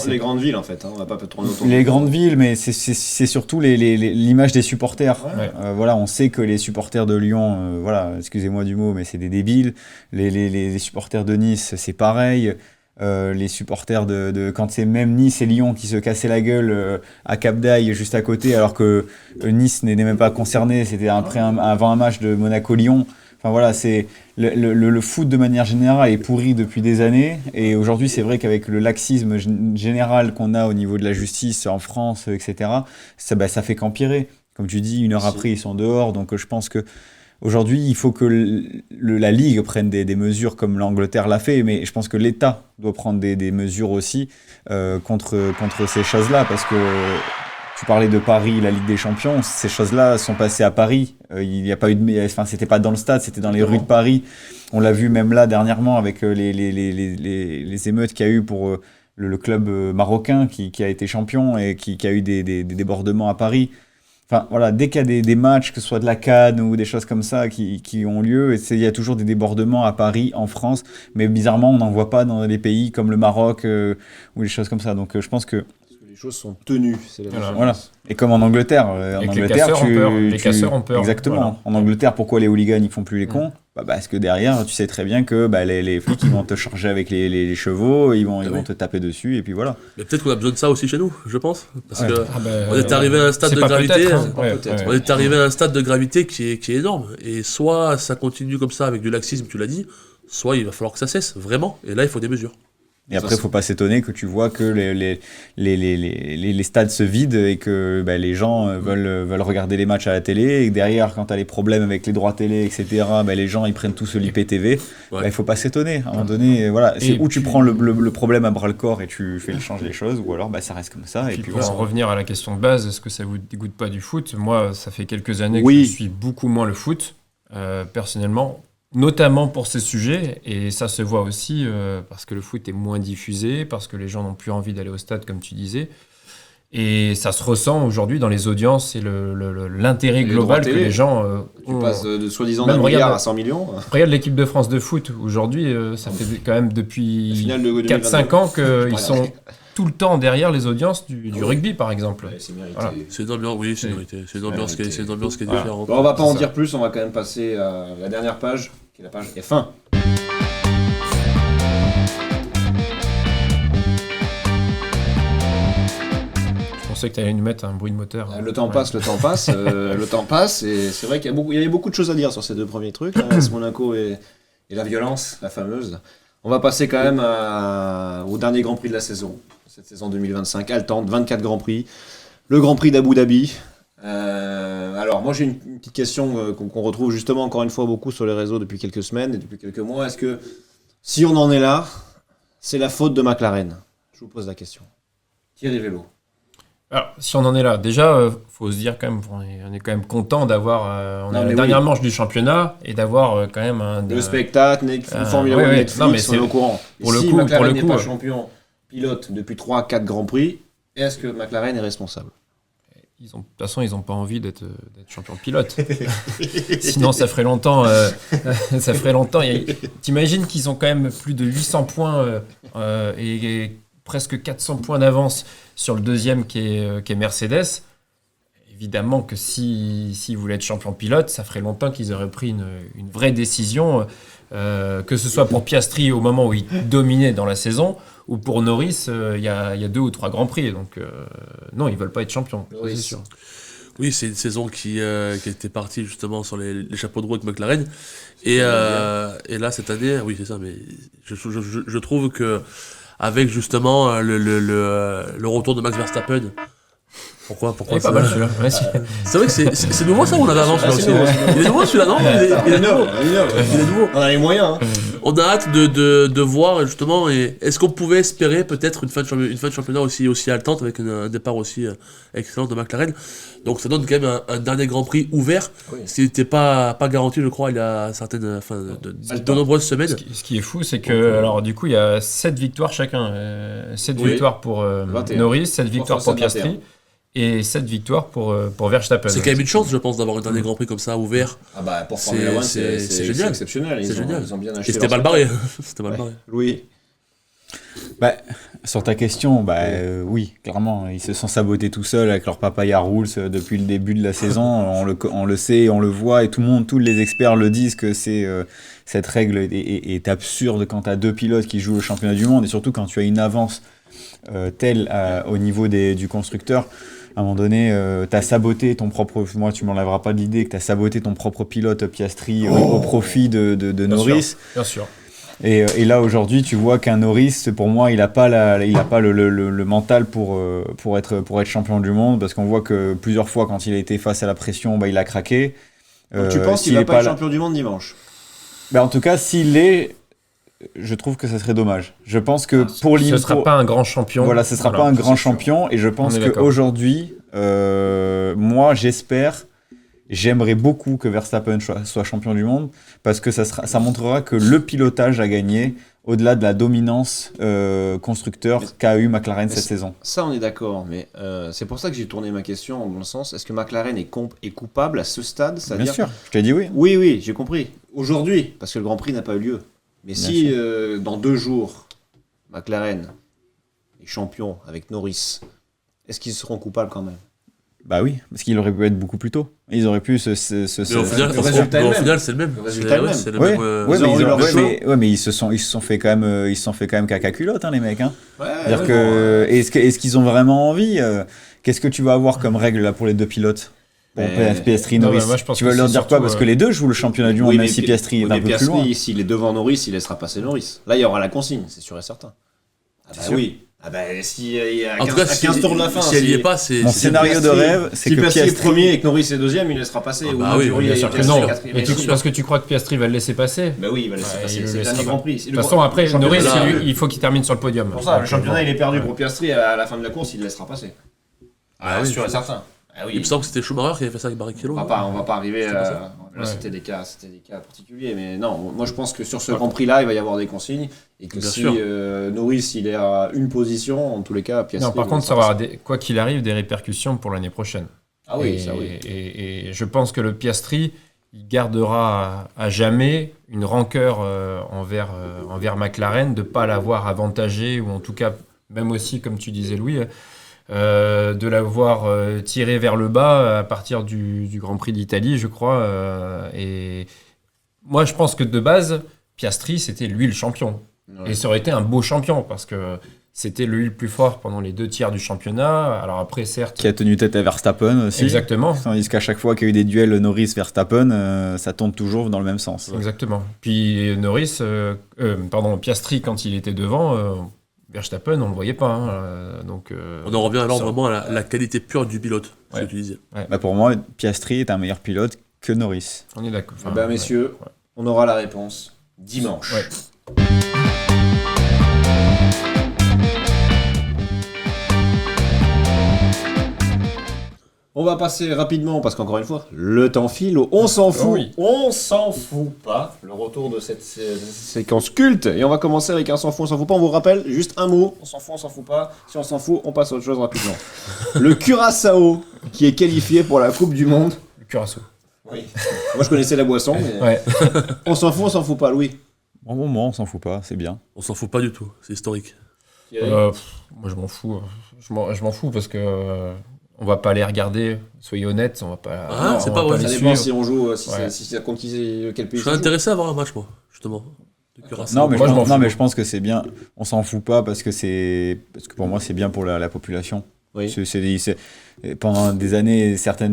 Les grandes villes en fait. Hein. On va pas tourner autour. Les grandes villes, mais c'est surtout l'image des supporters. Ouais. On sait que les supporters de Lyon, excusez-moi du mot, mais c'est des débiles. Les supporters de Nice, c'est pareil. Les supporters de quand c'est même Nice et Lyon qui se cassaient la gueule à Cap d'Aille juste à côté, alors que Nice n'était même pas concerné, c'était avant un match de Monaco-Lyon. Enfin voilà, c'est le foot de manière générale est pourri depuis des années, et aujourd'hui c'est vrai qu'avec le laxisme général qu'on a au niveau de la justice en France, etc., ça fait qu'empirer. Comme tu dis, une heure après ils sont dehors, donc je pense que aujourd'hui, il faut que la Ligue prenne des mesures comme l'Angleterre l'a fait, mais je pense que l'État doit prendre des mesures aussi contre ces choses-là, parce que tu parlais de Paris, la Ligue des Champions, ces choses-là sont passées à Paris. Il y a pas eu c'était pas dans le stade, c'était dans les rues de Paris. On l'a vu même là dernièrement avec les émeutes qu'il y a eu pour le club marocain qui a été champion et qui a eu des débordements à Paris. Enfin, voilà, dès qu'il y a des matchs, que ce soit de la CAN ou des choses comme ça qui ont lieu, il y a toujours des débordements à Paris, en France, mais bizarrement, on n'en voit pas dans des pays comme le Maroc ou des choses comme ça. Donc je pense que les choses sont tenues. C'est la Voilà. différence. Voilà. Et comme en Angleterre, Et que les casseurs ont peur. Les casseurs ont peur. Exactement. Voilà. En Angleterre, pourquoi les hooligans ils font plus les cons? Parce que derrière, tu sais très bien que les flics ils vont te charger avec les chevaux, ils vont te taper dessus et puis voilà. Mais peut-être qu'on a besoin de ça aussi chez nous, je pense. Parce que Ah ben, on est arrivé à un stade c'est de pas gravité. peut-être, hein. Peut-être. On est arrivé à un stade de gravité qui est énorme. Et soit ça continue comme ça avec du laxisme, tu l'as dit, soit il va falloir que ça cesse, vraiment. Et là, il faut des mesures. Et après, il faut pas s'étonner que tu vois que les stades se vident et que les gens veulent regarder les matchs à la télé. Et que derrière, quand tu as les problèmes avec les droits télé, etc., les gens ils prennent tous l'IPTV. Ouais. Il faut pas s'étonner. À un moment donné, voilà, c'est Et où tu puis- prends le problème à bras le corps et tu fais changer les choses, ou alors ça reste comme ça. Et Puis puis pour voilà. en revenir à la question de base, est-ce que ça vous dégoûte pas du foot? Moi, ça fait quelques années que Oui. je suis beaucoup moins le foot, personnellement, notamment pour ces sujets, et ça se voit aussi parce que le foot est moins diffusé, parce que les gens n'ont plus envie d'aller au stade, comme tu disais. Et ça se ressent aujourd'hui dans les audiences et l'intérêt Et les global droits que télé. les gens Tu ont. passes de soi-disant Même d'un milliard regarde- à 100 millions. Regarde l'équipe de France de foot, aujourd'hui, ça fait quand même La depuis finale de 4-5 ans qu'ils Ouais. sont tout le temps derrière les audiences du rugby, par exemple. Ouais, c'est mérité. Voilà. C'est une ambiance, oui, c'est C'est- mérité. C'est une ambiance qui est, mérité. c'est une ambiance qui est Voilà. différente. Bon, on va pas en C'est dire plus, on va quand même passer à la dernière page, qui est la page F1. Je pensais que tu allais nous mettre un bruit de moteur. Le temps Ouais. passe, le temps passe, et c'est vrai qu'il y avait beaucoup de choses à dire sur ces deux premiers trucs, hein, Monaco et la violence, la fameuse. On va passer quand même au dernier Grand Prix de la saison, cette saison 2025, haletante, 24 Grands Prix, le Grand Prix d'Abu Dhabi. Alors moi j'ai une petite question qu'on retrouve justement encore une fois beaucoup sur les réseaux depuis quelques semaines et depuis quelques mois. Est-ce que si on en est là, c'est la faute de McLaren? Je vous pose la question. Thierry Vélo. Alors, si on en est là, déjà, faut se dire quand même, on est quand même content d'avoir. On Non, a mais la dernière oui. manche du championnat et d'avoir quand même Le spectacle, Formule 1 ouais, ouais. Netflix, Non, mais on est au courant. Et pour le si coup- McLaren pour le n'est coup, pas champion pilote depuis 3-4 Grands Prix, est-ce que McLaren est responsable? De toute façon, ils n'ont pas envie d'être champion pilote. Sinon, ça ferait longtemps. Ça ferait longtemps. T'imagines qu'ils ont quand même plus de 800 points et presque 400 points d'avance sur le deuxième qui est Mercedes. Évidemment que s'ils voulaient être champion pilote, ça ferait longtemps qu'ils auraient pris une vraie décision, que ce soit pour Piastri au moment où il dominait dans la saison, ou pour Norris il y a 2 ou 3 grands prix. Donc non, ils veulent pas être champions, ça, c'est sûr. Oui, c'est une saison qui était partie justement sur les chapeaux de roue avec McLaren. Et là, cette année, oui, c'est ça, mais je trouve que avec justement le retour de Max Verstappen. Pourquoi Il est pas mal celui-là. Ouais, si. C'est vrai que c'est nouveau ça ou on l'avait avant celui-là c'est aussi nouveau, c'est nouveau. Il est nouveau celui-là, non il est nouveau. Il est nouveau. On a les moyens. Hein. On a hâte de voir justement, et est-ce qu'on pouvait espérer peut-être une fin de championnat aussi haletante avec un départ aussi excellent de McLaren. Donc ça donne quand même un dernier Grand Prix ouvert, Oui. ce qui n'était pas garanti je crois il y a certaines, de nombreuses semaines. Ce qui est fou, c'est que alors du coup, il y a 7 victoires chacun. 7 Oui. victoires pour 21. Norris, 7 victoires pour 21. Piastri et 7 victoires pour Verstappen. C'est quand même une chance je pense d'avoir un dernier Grand Prix comme ça ouvert, Ah bah pour C'est- Formule 1, c'est c'est génial. exceptionnel. C'est génial. Ils ont bien et acheté. c'était leur mal barré. spectacle. C'était mal Ouais. barré. Louis. Sur ta question, oui, clairement, ils se sont sabotés tout seuls avec leur papaya rules depuis le début de la saison. On le sait, on le voit, et tous les experts le disent que cette règle est absurde quand tu as 2 pilotes qui jouent le championnat du monde, et surtout quand tu as une avance telle au niveau du constructeur. À un moment donné, tu as saboté ton propre. Moi, tu m'enlèveras pas de l'idée que tu as saboté ton propre pilote Piastri au profit de Norris. Bien sûr. Et là aujourd'hui, tu vois qu'un Norris, pour moi, il a pas le mental pour être champion du monde, parce qu'on voit que plusieurs fois, quand il a été face à la pression, il a craqué. Donc, tu penses qu'il s'il va est pas être là- champion du monde dimanche? En tout cas, s'il l'est, je trouve que ça serait dommage. Je pense que pour Ce ne sera pas un grand champion. voilà, ce sera Voilà, pas un grand c'est sûr. champion, et je pense On est d'accord. qu'aujourd'hui, moi, j'aimerais beaucoup que Verstappen soit champion du monde, parce que ça montrera que le pilotage a gagné au-delà de la dominance constructeur qu'a eu McLaren cette saison. Ça, on est d'accord, mais c'est pour ça que j'ai tourné ma question dans le sens, est-ce que McLaren est coupable à ce stade? Bien C'est-à-dire sûr, je t'ai dit oui. Oui, j'ai compris. Aujourd'hui, parce que le Grand Prix n'a pas eu lieu. Mais Bien si dans 2 jours, McLaren est champion avec Norris, Est-ce qu'ils seront coupables quand même? Bah oui, parce qu'il aurait pu être beaucoup plus tôt. Ils auraient pu Mais au final, le résultat est le même. c'est le même. Le résultat est le même. C'est le Ouais, même. ouais, ils ont eu leur show. mais ils se sont fait quand même caca culotte, hein, les mecs. Hein. Ouais, C'est-à-dire que est-ce qu'ils ont vraiment envie Qu'est-ce que tu vas avoir comme règle là pour les deux pilotes? Pour Piastri et Non, Norris. mais moi, je pense Tu que vas leur c'est dire quoi? surtout, Parce que les deux jouent le championnat du monde, même si Piastri est un peu plus loin. S'il est devant Norris, il laissera passer Norris. Là, il y aura la consigne, c'est sûr et certain. Ah bah sûr. oui. Ah bah si il y a En tout cas, 15 tours de la fin. si elle y est pas, c'est. Mon c'est- scénario de rêve, c'est si que Piastri est Piastri premier et que Norris est deuxième, il laissera passer. Ah Ou bah oui, Jury bien et sûr que Piastri non. quatrième. Et parce que tu crois que Piastri va le laisser passer? Bah oui, il va laisser Ouais, passer. il le C'est le laissera dernier pas. Grand Prix. De toute façon, après, Le Norris, championnat, lui, il faut qu'il termine sur le podium. Pour ça, le championnat, il est perdu Ouais. pour Piastri à la fin de la course, il le laissera passer. Ah oui, sûr et certain. Ah oui. Il me semble que c'était Schumacher qui avait fait ça avec Barrichello. On va pas arriver C'était pas ça là, Ouais. c'était des cas particuliers, mais non, moi je pense que sur ce Grand Prix là, il va y avoir des consignes et que Bien si sûr. Norris il est à une position, en tous les cas, Piastri. Non, par contre, ça aura, quoi qu'il arrive, des répercussions pour l'année prochaine. Ah oui, et, ça oui. Et je pense que le Piastri, il gardera à jamais une rancœur envers McLaren de ne pas l'avoir avantagé, ou en tout cas, même aussi, comme tu disais Louis, de l'avoir tiré vers le bas à partir du Grand Prix d'Italie, je crois. Et moi, je pense que de base, Piastri, c'était lui le champion. Ouais. Et ça aurait été un beau champion, parce que c'était lui le plus fort pendant les 2 tiers du championnat. Alors après, certes... qui a tenu tête à Verstappen aussi. Exactement. Tandis qu'à chaque fois qu'il y a eu des duels Norris-Verstappen, ça tombe toujours dans le même sens. Exactement. Puis Piastri, quand il était devant, Verstappen, on ne le voyait pas. Hein, donc, On en revient alors ça- vraiment à la qualité pure du pilote, ce Ouais. que tu disais. Bah pour moi, Piastri est un meilleur pilote que Norris. On est d'accord. Ah bah, messieurs, on aura la réponse dimanche. Ouais. On va passer rapidement, parce qu'encore une fois, le temps file au on s'en fout. Oui. On s'en fout pas. Le retour de cette séquence culte. Et on va commencer avec un on s'en fout pas. On vous rappelle juste un mot. On s'en fout pas. Si on s'en fout, on passe à autre chose rapidement. Le Curaçao, qui est qualifié pour la Coupe du Monde. Curaçao. Oui. Moi, je connaissais la boisson, mais Ouais. on s'en fout pas, Louis. Bon moment, on s'en fout pas, c'est bien. On s'en fout pas du tout, c'est historique. Moi, je m'en fous. Je m'en fous parce que on va pas les regarder. Soyez honnêtes, on va pas. Ah, on c'est va pas vrai. Ça les dépend suivre. si on joue, Ouais. si ça compte quel pays. Je serais intéressé à voir un match, moi, justement. De Curaçao. Non mais, Moi, je m'en fous. je pense que c'est bien. On s'en fout pas parce que pour moi c'est bien pour la population. Oui. Pendant des années, certains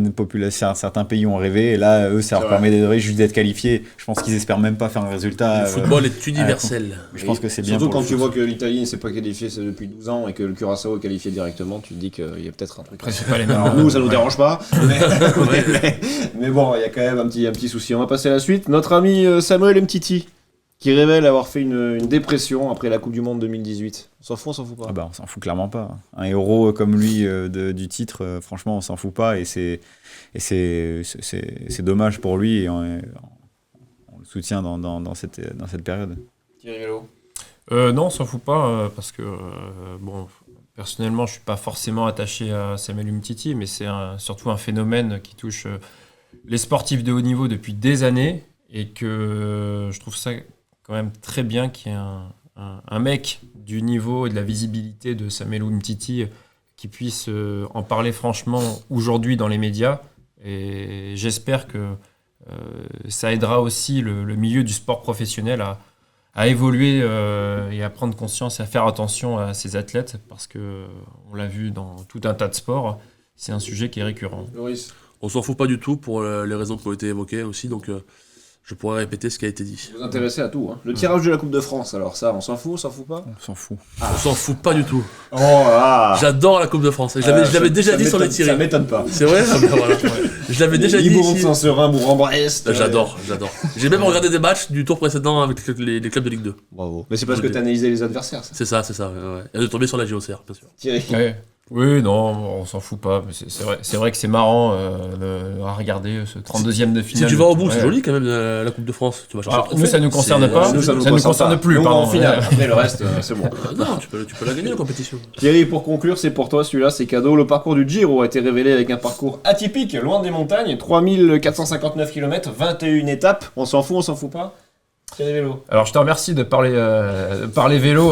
pays ont rêvé, et là, eux, ça leur C'est permet juste d'être qualifiés. Je pense qu'ils espèrent même pas faire un résultat. Le football est universel. Je pense que c'est bien. Surtout pour quand le tu foot. vois que l'Italie ne s'est pas qualifiée depuis 12 ans et que le Curaçao est qualifié directement, tu te dis qu'il y a peut-être un truc. Après, c'est pas les mêmes. Alors nous, ça nous Ouais. dérange pas. Mais bon, il y a quand même un petit souci. On va passer à la suite. Notre ami Samuel Mtiti, qui révèle avoir fait une dépression après la Coupe du Monde 2018. On s'en fout pas. Ah bah, on s'en fout clairement pas. Un héros comme lui du titre, franchement, on s'en fout pas. Et c'est dommage pour lui. Et on le soutient dans cette période. Thierry Vélo. Non, on s'en fout pas parce que bon, personnellement, je suis pas forcément attaché à Samuel Umtiti, mais c'est surtout un phénomène qui touche les sportifs de haut niveau depuis des années et que je trouve ça quand même très bien qu'il y ait un mec du niveau et de la visibilité de Samuel Umtiti qui puisse en parler franchement aujourd'hui dans les médias. Et j'espère que ça aidera aussi le milieu du sport professionnel à évoluer et à prendre conscience et à faire attention à ces athlètes parce que on l'a vu dans tout un tas de sports, c'est un sujet qui est récurrent. Loris. On s'en fout pas du tout pour les raisons qui ont été évoquées aussi, donc je pourrais répéter ce qui a été dit. Vous vous intéressez à tout. Hein. Le tirage de la Coupe de France, alors ça, on s'en fout pas On s'en fout. On s'en fout pas du tout. Oh là. J'adore la Coupe de France. Je l'avais déjà dit sur les Ça tirés. m'étonne pas. C'est vrai. Ah ben voilà. Je l'avais déjà dit Libourne, ici. Saint-Seurin, Bourg-en-Brest. J'adore. J'ai même regardé des matchs du tour précédent avec les clubs de Ligue 2. Bravo. Mais c'est parce que t'as analysé les adversaires, ça. C'est ça. Ouais. Et de tomber sur la JOCR, bien sûr. Thierry. Ouais. Oui, non, on s'en fout pas. Mais c'est vrai que c'est marrant à regarder ce 32e de Si finale. tu vas au bout, Ouais. c'est joli quand même la Coupe de France. Tu vas chercher. Alors, nous, ça nous concerne pas. Nous, Ça nous concerne plus, Nous, pardon. en finale. Après, le reste, c'est bon. Non, tu peux la gagner la compétition. Thierry, pour conclure, c'est pour toi celui-là, c'est cadeau. Le parcours du Giro a été révélé avec un parcours atypique, loin des montagnes, 3459 km, 21 étapes. On s'en fout pas Thierry Vélo. Alors, je te remercie de parler vélo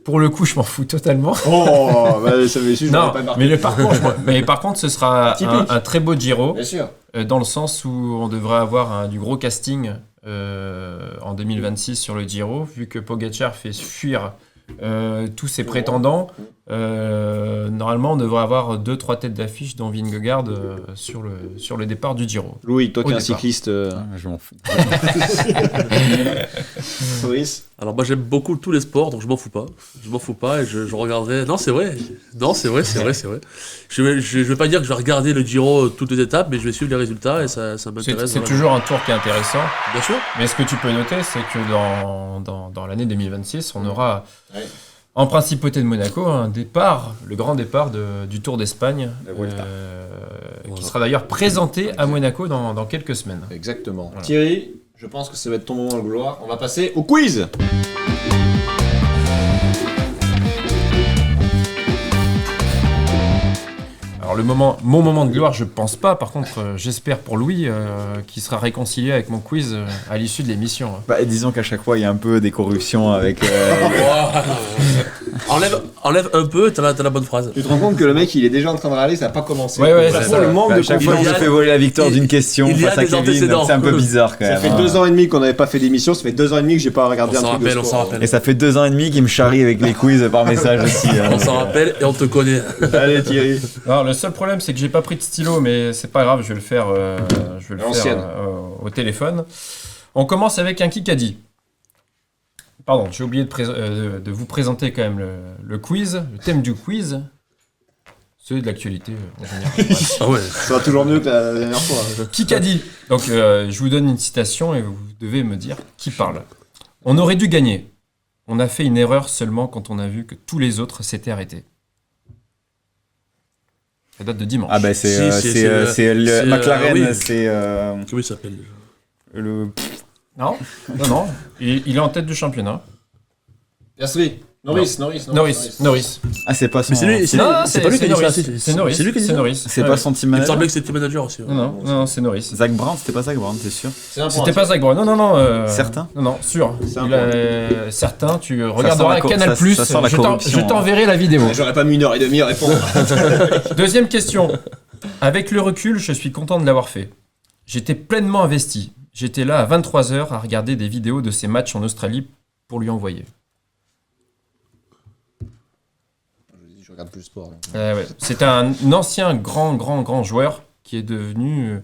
pour le coup, je m'en fous totalement. Oh, bah, ça m'est su, je Non, l'aurais pas marqué. mais le parcours, mais par contre, ce sera Typique. un très beau Giro, Bien sûr. dans le sens où on devrait avoir du gros casting en 2026 sur le Giro, vu que Pogacar fait fuir tous ses prétendants. Normalement, on devrait avoir 2-3 têtes d'affiche dont Vingegaard sur le départ du Giro. Louis, toi qui es un Au départ. cycliste, Je m'en fous. Maurice. Alors moi j'aime beaucoup tous les sports, donc je m'en fous pas. Je m'en fous pas et je regarderai. Non, c'est vrai. C'est vrai. Je vais pas dire que je vais regarder le Giro toutes les étapes, mais je vais suivre les résultats et ça m'intéresse. C'est vraiment. toujours un tour qui est intéressant. Bien sûr. Mais ce que tu peux noter, c'est que dans l'année 2026, on aura, Ouais. en principauté de Monaco, le grand départ du Tour d'Espagne, La Vuelta. qui sera d'ailleurs présenté à Monaco dans quelques semaines. Exactement. Voilà. Thierry, je pense que ça va être ton moment de gloire. On va passer au quiz. Alors mon moment de gloire, je pense pas. Par contre, j'espère pour Louis qu'il sera réconcilié avec mon quiz à l'issue de l'émission. Bah, disons qu'à chaque fois, il y a un peu des corruptions avec. Enlève un peu, t'as la bonne phrase. Tu te rends compte que le mec, il est déjà en train de râler, ça n'a pas commencé. Ouais, De toute c'est façon, ça. le manque Bah, de à chaque fois, confiance. je fais voler la victoire d'une question il y a face à des Kevin. antécédents. C'est un peu bizarre quand Ça même. fait hein. 2 ans et demi qu'on n'avait pas fait d'émission, ça fait 2 ans et demi que j'ai pas regardé On un s'en truc de rappelle, on sport. s'en rappelle. Et ça fait 2 ans et demi qu'il me charrie avec les quiz par message aussi. On s'en rappelle et on te connaît. Allez Thierry. Alors, le seul problème, c'est que j'ai pas pris de stylo, mais c'est pas grave, je vais le faire, L'ancienne. au téléphone. On commence avec un Kikadi. Pardon, j'ai oublié de vous présenter quand même le quiz, le thème du quiz. C'est de l'actualité en général. Bref. Ah ouais. Ça va toujours mieux que la dernière fois. Kikadi. Donc, je vous donne une citation et vous devez me dire qui parle. On aurait dû gagner. On a fait une erreur seulement quand on a vu que tous les autres s'étaient arrêtés. Ça date de dimanche. Ah bah c'est le McLaren, oui. c'est Comment il s'appelle le. Non. Il est en tête du championnat. Piastri. Norris. Norris. Ah c'est pas son. Mais c'est lui, Non, c'est pas lui qui a dit ça. Norris. si, C'est Norris. C'est lui qui a dit C'est ça. Norris. C'est Ouais. pas son team Il me manager. semblait que c'était team manager aussi. ouais. Non, c'est Norris. Zach Brown, c'était pas Zach Brown, t'es sûr? C'est un point. C'était pas Zach Brown. Non. Certain? Non, sûr. C'est un Certain, tu sent regarderas la Canal+. ça sent la corruption, Je t'enverrai la vidéo. J'aurais pas mis 1h30 à répondre. Deuxième question. Avec le recul, je suis content de l'avoir fait. J'étais pleinement investi. J'étais là à 23h à regarder des vidéos de ses matchs en Australie pour lui envoyer. Je regarde plus le sport. donc. Ouais. C'est un ancien grand joueur qui est devenu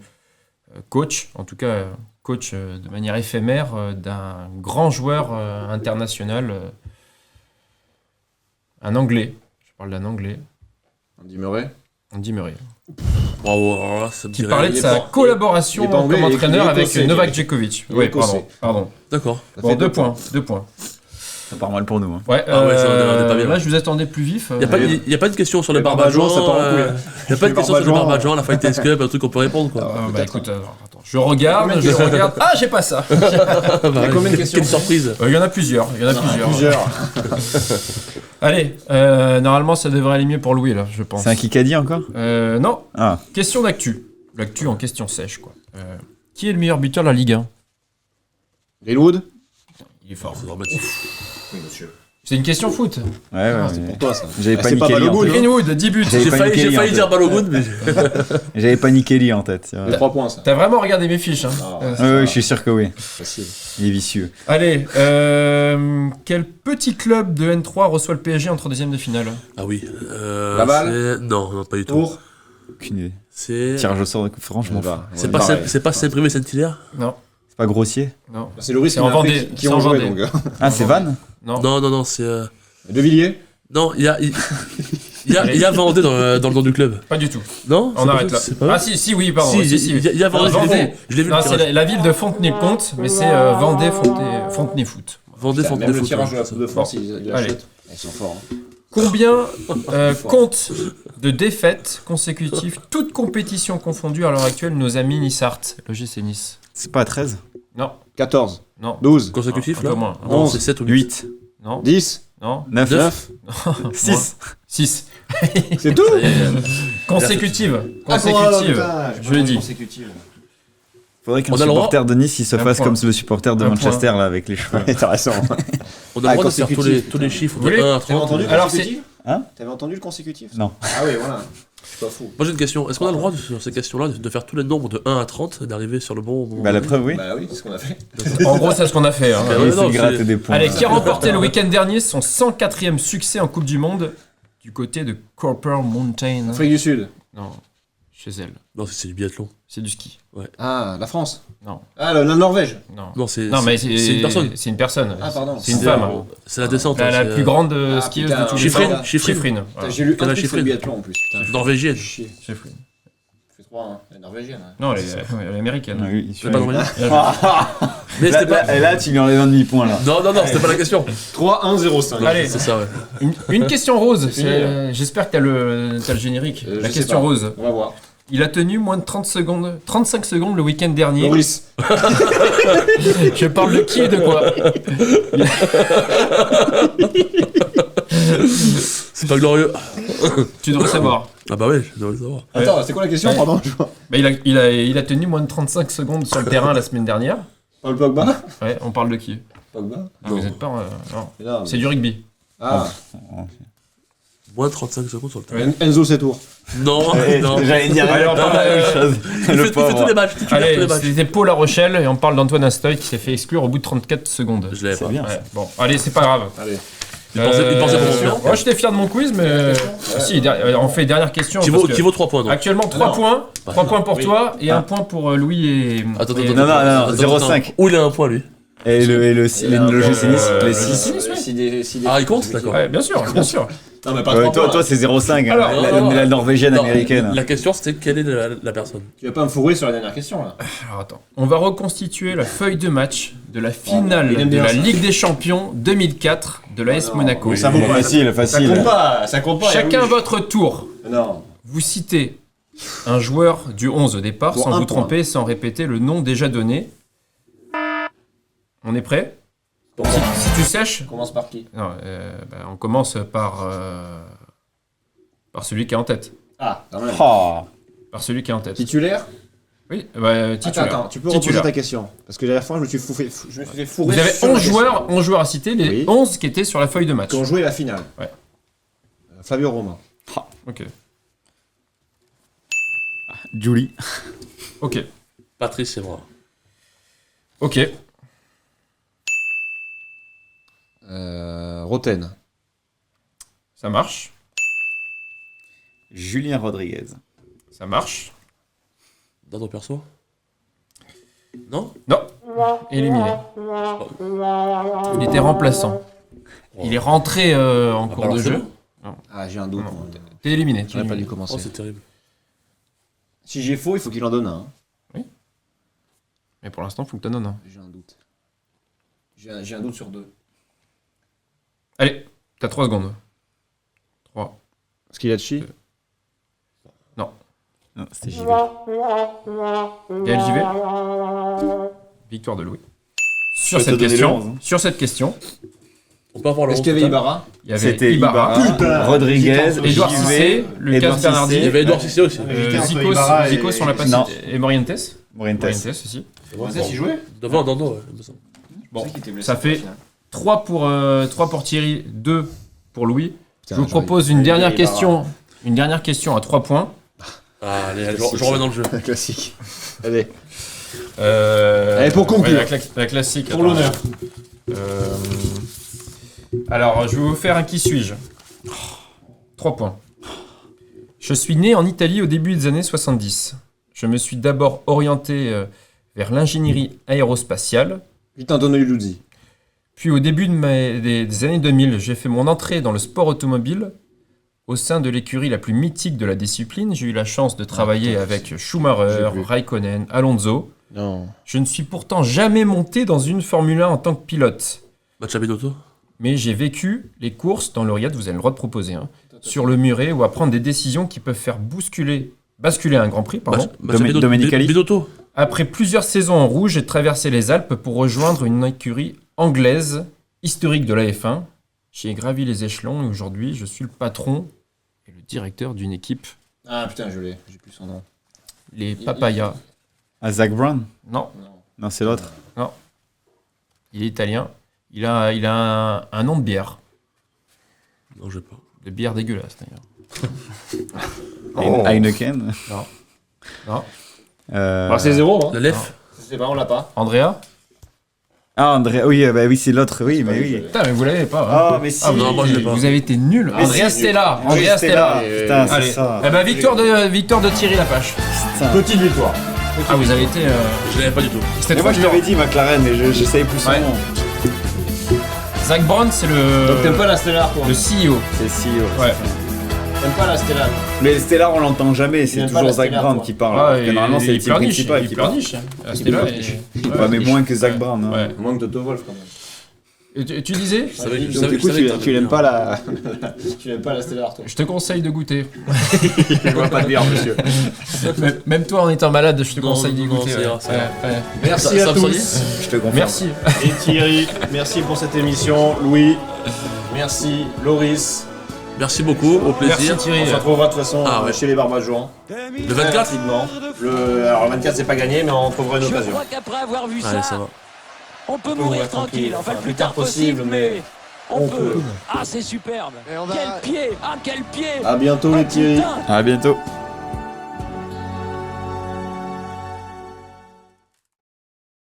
coach, en tout cas coach de manière éphémère d'un grand joueur international, un Anglais. Je parle d'un Anglais, Andy Murray. Andy Murray, Bravo, alors là, ça me qui dirait- parlait de il est sa pas- collaboration il est pas anglais, comme il est entraîneur avec écossais, Novak il est- Djokovic. il est Oui, écossais. pardon. D'accord. Ça Bon, fait 2 2 points. 2 points. Ça part mal pour nous. Hein. Ouais, Ah ouais, ça, on est pas bien. là je vous attendais plus vif. Il n'y a pas de question sur les Les Barbadjans, Barbadjans. ça part en couille. Il n'y a pas de Les question sur les Barbadjans, Barbadjans, la Fighters Cup, un truc qu'on peut répondre quoi. Bah, peut-être. écoute, attends, je regarde. Ah, j'ai pas ça. Il y a combien de questions Quelle surprise. Il y en a plusieurs. Plusieurs. Allez, normalement ça devrait aller mieux pour Louis là, je pense. C'est un Kikadi encore? Non, Ah, question d'actu. L'actu en question sèche quoi. Qui est le meilleur buteur de la Ligue 1? Greenwood. Il est fort. C'est dramatique. Oui, monsieur. C'est une question foot. ouais. C'est mais pour toi ça. J'avais Ah, pas c'est pas Kelly en Balogun, tête. hein. Greenwood, 10 buts. J'ai pas J'ai Kelly en failli tête. dire Balogun, mais J'avais pas Kelly en tête. c'est vrai. 3 points ça. T'as vraiment regardé mes fiches hein. Ah, Oui, je suis sûr que oui. Facile. Il est vicieux. Allez, quel petit club de N3 reçoit le PSG en 32e de finale? Ah oui. Laval. Non, pas du tout. Tour. Aucune idée. C'est. Tirage au sort, franchement. C'est pas Saint-Privé Saint-Hilaire. Non, C'est pas grossier? non. C'est Loris C'est en Vendée, qui c'est ont en joué Vendée. donc. Ah, c'est Van? Non. Non, c'est. De Villiers. Non, il y a Vendée dans le nom du club. Pas du tout. Non. On c'est pas arrête ça, là. c'est pas Ah si, oui, pardon. Si, Si. il y a Vendée. Non, Je l'ai vu. Non, le c'est tirage. la ville de Fontenay-le-Comte, mais c'est Vendée Fontenay-Foot. Vendée, Même Fontenay, le Foot, tirage ouais, de France, il Allez. achète. Ils sont forts. hein. Combien compte de défaites consécutives, toutes compétitions confondues à l'heure actuelle, nos amis Nissart, le GC Nice? C'est pas à 13? Non, 14. non. 12. Consécutif Un là peu moins. Non, 11, c'est 7 ou 8. 8, Non, 10. non. 9, 9. 6. 6. C'est tout. Consécutive. Ah, Consécutive. putain, Je l'ai dit. Consécutive. Faudrait qu'un On a le droit. supporter de Nice il se Un fasse point. comme le supporter de Un Manchester là avec les cheveux. T'as raison. On a le droit de faire consécutif, tous les chiffres Vous de voulez 1 à T'avais 30. entendu le Alors, consécutif Hein T'avais entendu le consécutif Non. Ah oui, voilà. Je suis pas fou. Moi j'ai une question. Est-ce qu'on a le droit sur ces questions-là de faire tous les nombres de 1 à 30 et d'arriver sur le bon moment Bah la donné preuve oui. Bah oui, c'est ce qu'on a fait. En gros, c'est ce qu'on a fait. hein. Ouais, Oui, non, c'est le gratte c'est- des points. Allez, qui a remporté le week-end dernier son 104e succès en Coupe du Monde du côté de Copper Mountain? Afrique du Sud. Non, chez elle. Non, c'est du biathlon. C'est du ski. Ah, la France. Non, Ah, la Norvège. non. Non, c'est mais c'est une personne. C'est une personne. Ah, pardon. C'est une femme. C'est la descente. La c'est, plus grande Ah, skieuse putain, de tous les Chiffrine, temps. Chiffrine. Chiffrine. Putain, j'ai lu Quelle un a truc sur chiffré le biathlon en plus. Putain. Norvégienne. Chier. Chiffrine. Ça fait 3, hein. Elle est norvégienne. hein. Non, elle est américaine. Ah oui, C'est pas norvégienne. Là, Mais c'était pas. et là, tu lui enlèves un demi-point là. Non, c'était pas la question. 3-1-0-5. Allez, C'est ça, ouais. une question rose. fini, J'espère que t'as le générique. Je La sais question pas. rose. On va voir. Il a tenu moins de 30 secondes, 35 secondes le week-end dernier. Loris. Je parle de qui et de quoi? C'est pas glorieux. Tu devrais savoir. Ah bah ouais, je devrais le savoir. Attends, c'est quoi la question, Ouais. pardon Bah, il a tenu moins de 35 secondes sur le terrain la semaine dernière. Paul Pogba Ouais, on parle de qui? Pogba Non, vous êtes pas. Non. Mais non, C'est du rugby. Ah, Moins de 35 secondes sur le terrain. Enzo Setour. Non, non. J'allais dire Allez, on parle- la même chose. Il Le fait tous les pauvre. matchs, titulaire tous Allez, les matchs. c'était Pau La Rochelle et on parle d'Antoine Astoy qui s'est fait exclure au bout de 34 secondes. Je l'avais C'est pas. bien. Ouais, bon, allez, c'est pas grave. Allez. Il pensait pour mon bien. Moi, j'étais fier de mon quiz, mais. Si, on fait dernière question. Qui parce vaut, que qui vaut 3 points donc. Actuellement, 3 Non. points. 3 points pour Oui. toi et 1 point pour Louis et. Attends, et- attends, Non, non, attends, 0,5. Où il a un point lui? Et le GC Nice, le les GC 6. Nice, Ah, il compte, d'accord. Ouais, bien sûr, bien sûr. Non, mais pas 3 points. Toi, c'est 0,5. Alors, La norvégienne Non, américaine. La question c'était quelle est la personne? Tu vas pas me fourrer sur la dernière question, là. Alors attends. On va reconstituer la feuille de match de la finale il aime de bien la ça. Ligue des Champions 2004 de l'AS non. Monaco. Oui, ça vaut pas. Facile, Ça facile. compte pas, ça compte pas. Chacun oui. votre tour. Non. Vous citez un joueur du 11 au départ Pour sans un vous point. tromper, sans répéter le nom déjà donné. On est prêt? Si tu sèches, On commence par qui non, on commence par celui qui est en tête. Ah, quand même. Oh. Par celui qui est en tête. Titulaire Oui, Attends, titulaire. attends, tu peux Titulaire. reposer ta question. Parce que la dernière fois, je me suis fait fourrer. Vous avez sur la 11 question. joueurs, 11 joueurs à citer, les Oui. 11 qui étaient sur la feuille de match. Qui ont joué la finale. Ouais. Fabio Roma. Ok. Julie. Ok. Patrice Evra. Ok. Roten. Ça marche. Julien Rodriguez. Ça marche. Dans ton perso? Non? Non. Éliminé. Il était remplaçant. Il est rentré en cours alors de c'est jeu. bon. Ah, j'ai un doute. Non. moi. T'es éliminé. J'aurais pas dû Oh, commencer. c'est terrible. Si j'ai faux, il faut qu'il en donne un. Mais pour l'instant, faut que t'en donnes un. J'ai un doute. J'ai un doute sur 2. Allez, t'as 3 secondes. 3. Skilacci. Non, c'était JV. Gaël JV. Victoire de Louis. Sur Je peux cette te donner question, le 11, hein. sur cette question, On peut avoir le Est-ce 11 qu'il y avait total? Ibarra il y avait C'était Ibarra, Ibarra, Rodriguez, Edouard JV, Cissé, Lucas Edouard Bernardi, Il y avait Edouard Cissé aussi. Zico, on l'a pas Non. cité, et Morientes. Morientes. Morientes aussi. il jouait Devant, ouais, il me semble. Bon, ça fait 3 pour Thierry, 2 pour Louis. Je vous propose une dernière question à 3 points. Ah, allez, je remets dans le jeu. Classique. Allez. Allez, pour conclure. la classique. Pour attends. l'honneur. Alors, je vais vous faire un qui suis-je. 3 points. Je suis né en Italie au début des années 70. Je me suis d'abord orienté vers l'ingénierie aérospatiale. Putain, Antonio Luzzi. Puis au début des années 2000, j'ai fait mon entrée dans le sport automobile. Au sein de l'écurie la plus mythique de la discipline, j'ai eu la chance de travailler avec Schumacher, j'ai vu. Raikkonen, Alonso. Non. Je ne suis pourtant jamais monté dans une Formule 1 en tant que pilote. Match à Binotto. Mais j'ai vécu les courses dans l'Oriade, vous avez le droit de proposer, hein, sur le muret ou à prendre des décisions qui peuvent faire basculer un Grand Prix. Pardon. Domenicali. Binotto. Après plusieurs saisons en rouge, j'ai traversé les Alpes pour rejoindre une écurie anglaise historique de la F1. J'ai gravi les échelons et aujourd'hui, je suis le patron et le directeur d'une équipe, Ah putain, je l'ai. J'ai plus son nom. les Papaya. Ah, Zach Brown? Non, Non, c'est l'autre. il est italien. Il a un nom de bière. Non, je sais pas. De bière dégueulasse, d'ailleurs. Heineken. Non. Alors c'est 0, hein. La Lef. Je sais pas, on l'a pas. Andrea? Ah, André, oui, bah oui, c'est l'autre, oui, mais oui. Putain, mais vous l'avez pas. Hein. Ah, mais si. non, moi, je l'ai pas. Vous avez été nuls. Mais Andrea si, Stella. Oui, Andrea Stella. Putain, c'est Allez. ça. Eh ben, victoire de Thierry Lapache. Putain. Petite victoire. Ah, vous avez été. Je l'avais pas du tout. C'était Mais trop moi, je dur. l'avais dit, McLaren, mais je savais plus son Ouais. nom. Zach Brown, c'est Donc t'aimes pas la Stellar, toi. le CEO. C'est CEO. Ouais. T'aimes pas la Stellar. Mais Stellar, on l'entend jamais, Il c'est aime pas toujours la Zach Stellar, Brown toi. qui parle. Ah, alors que normalement, c'est le team principal qui il parle. pleurniche. Ah, Stella. Ouais, mais moins que Zach Brown. hein. Ouais. Moins que Toto Wolff, quand même. Et tu disais? Je savais- je Donc, savais- du je coup, savais que tu l'aimes bien. pas la. Tu n'aimes pas la Stellar, toi. Je te conseille de goûter. Je vois pas de bière, monsieur. Même toi en étant malade, je te Non, conseille d'y non, goûter. ça ouais. ira, ça ira. Ouais. Merci Ça à me tous. sonne. Je te confirme. Merci. Et Thierry, merci pour cette émission. Louis, merci. Loris, Merci beaucoup, au plaisir. Merci Thierry. on se retrouvera de toute façon Ah ouais. chez les Barbajans. Le 24 Rapidement. Alors, le 24, c'est pas gagné, mais on trouvera une Je occasion. crois qu'après avoir vu Allez, ça, ça va. on peut mourir mourir tranquille. tranquille. Enfin, le Enfin, plus tard possible, mais on on peut. peut. Ah, c'est superbe. Et on va- Quel pied. Ah, quel pied. À bientôt, les Thierry. Putain. À bientôt.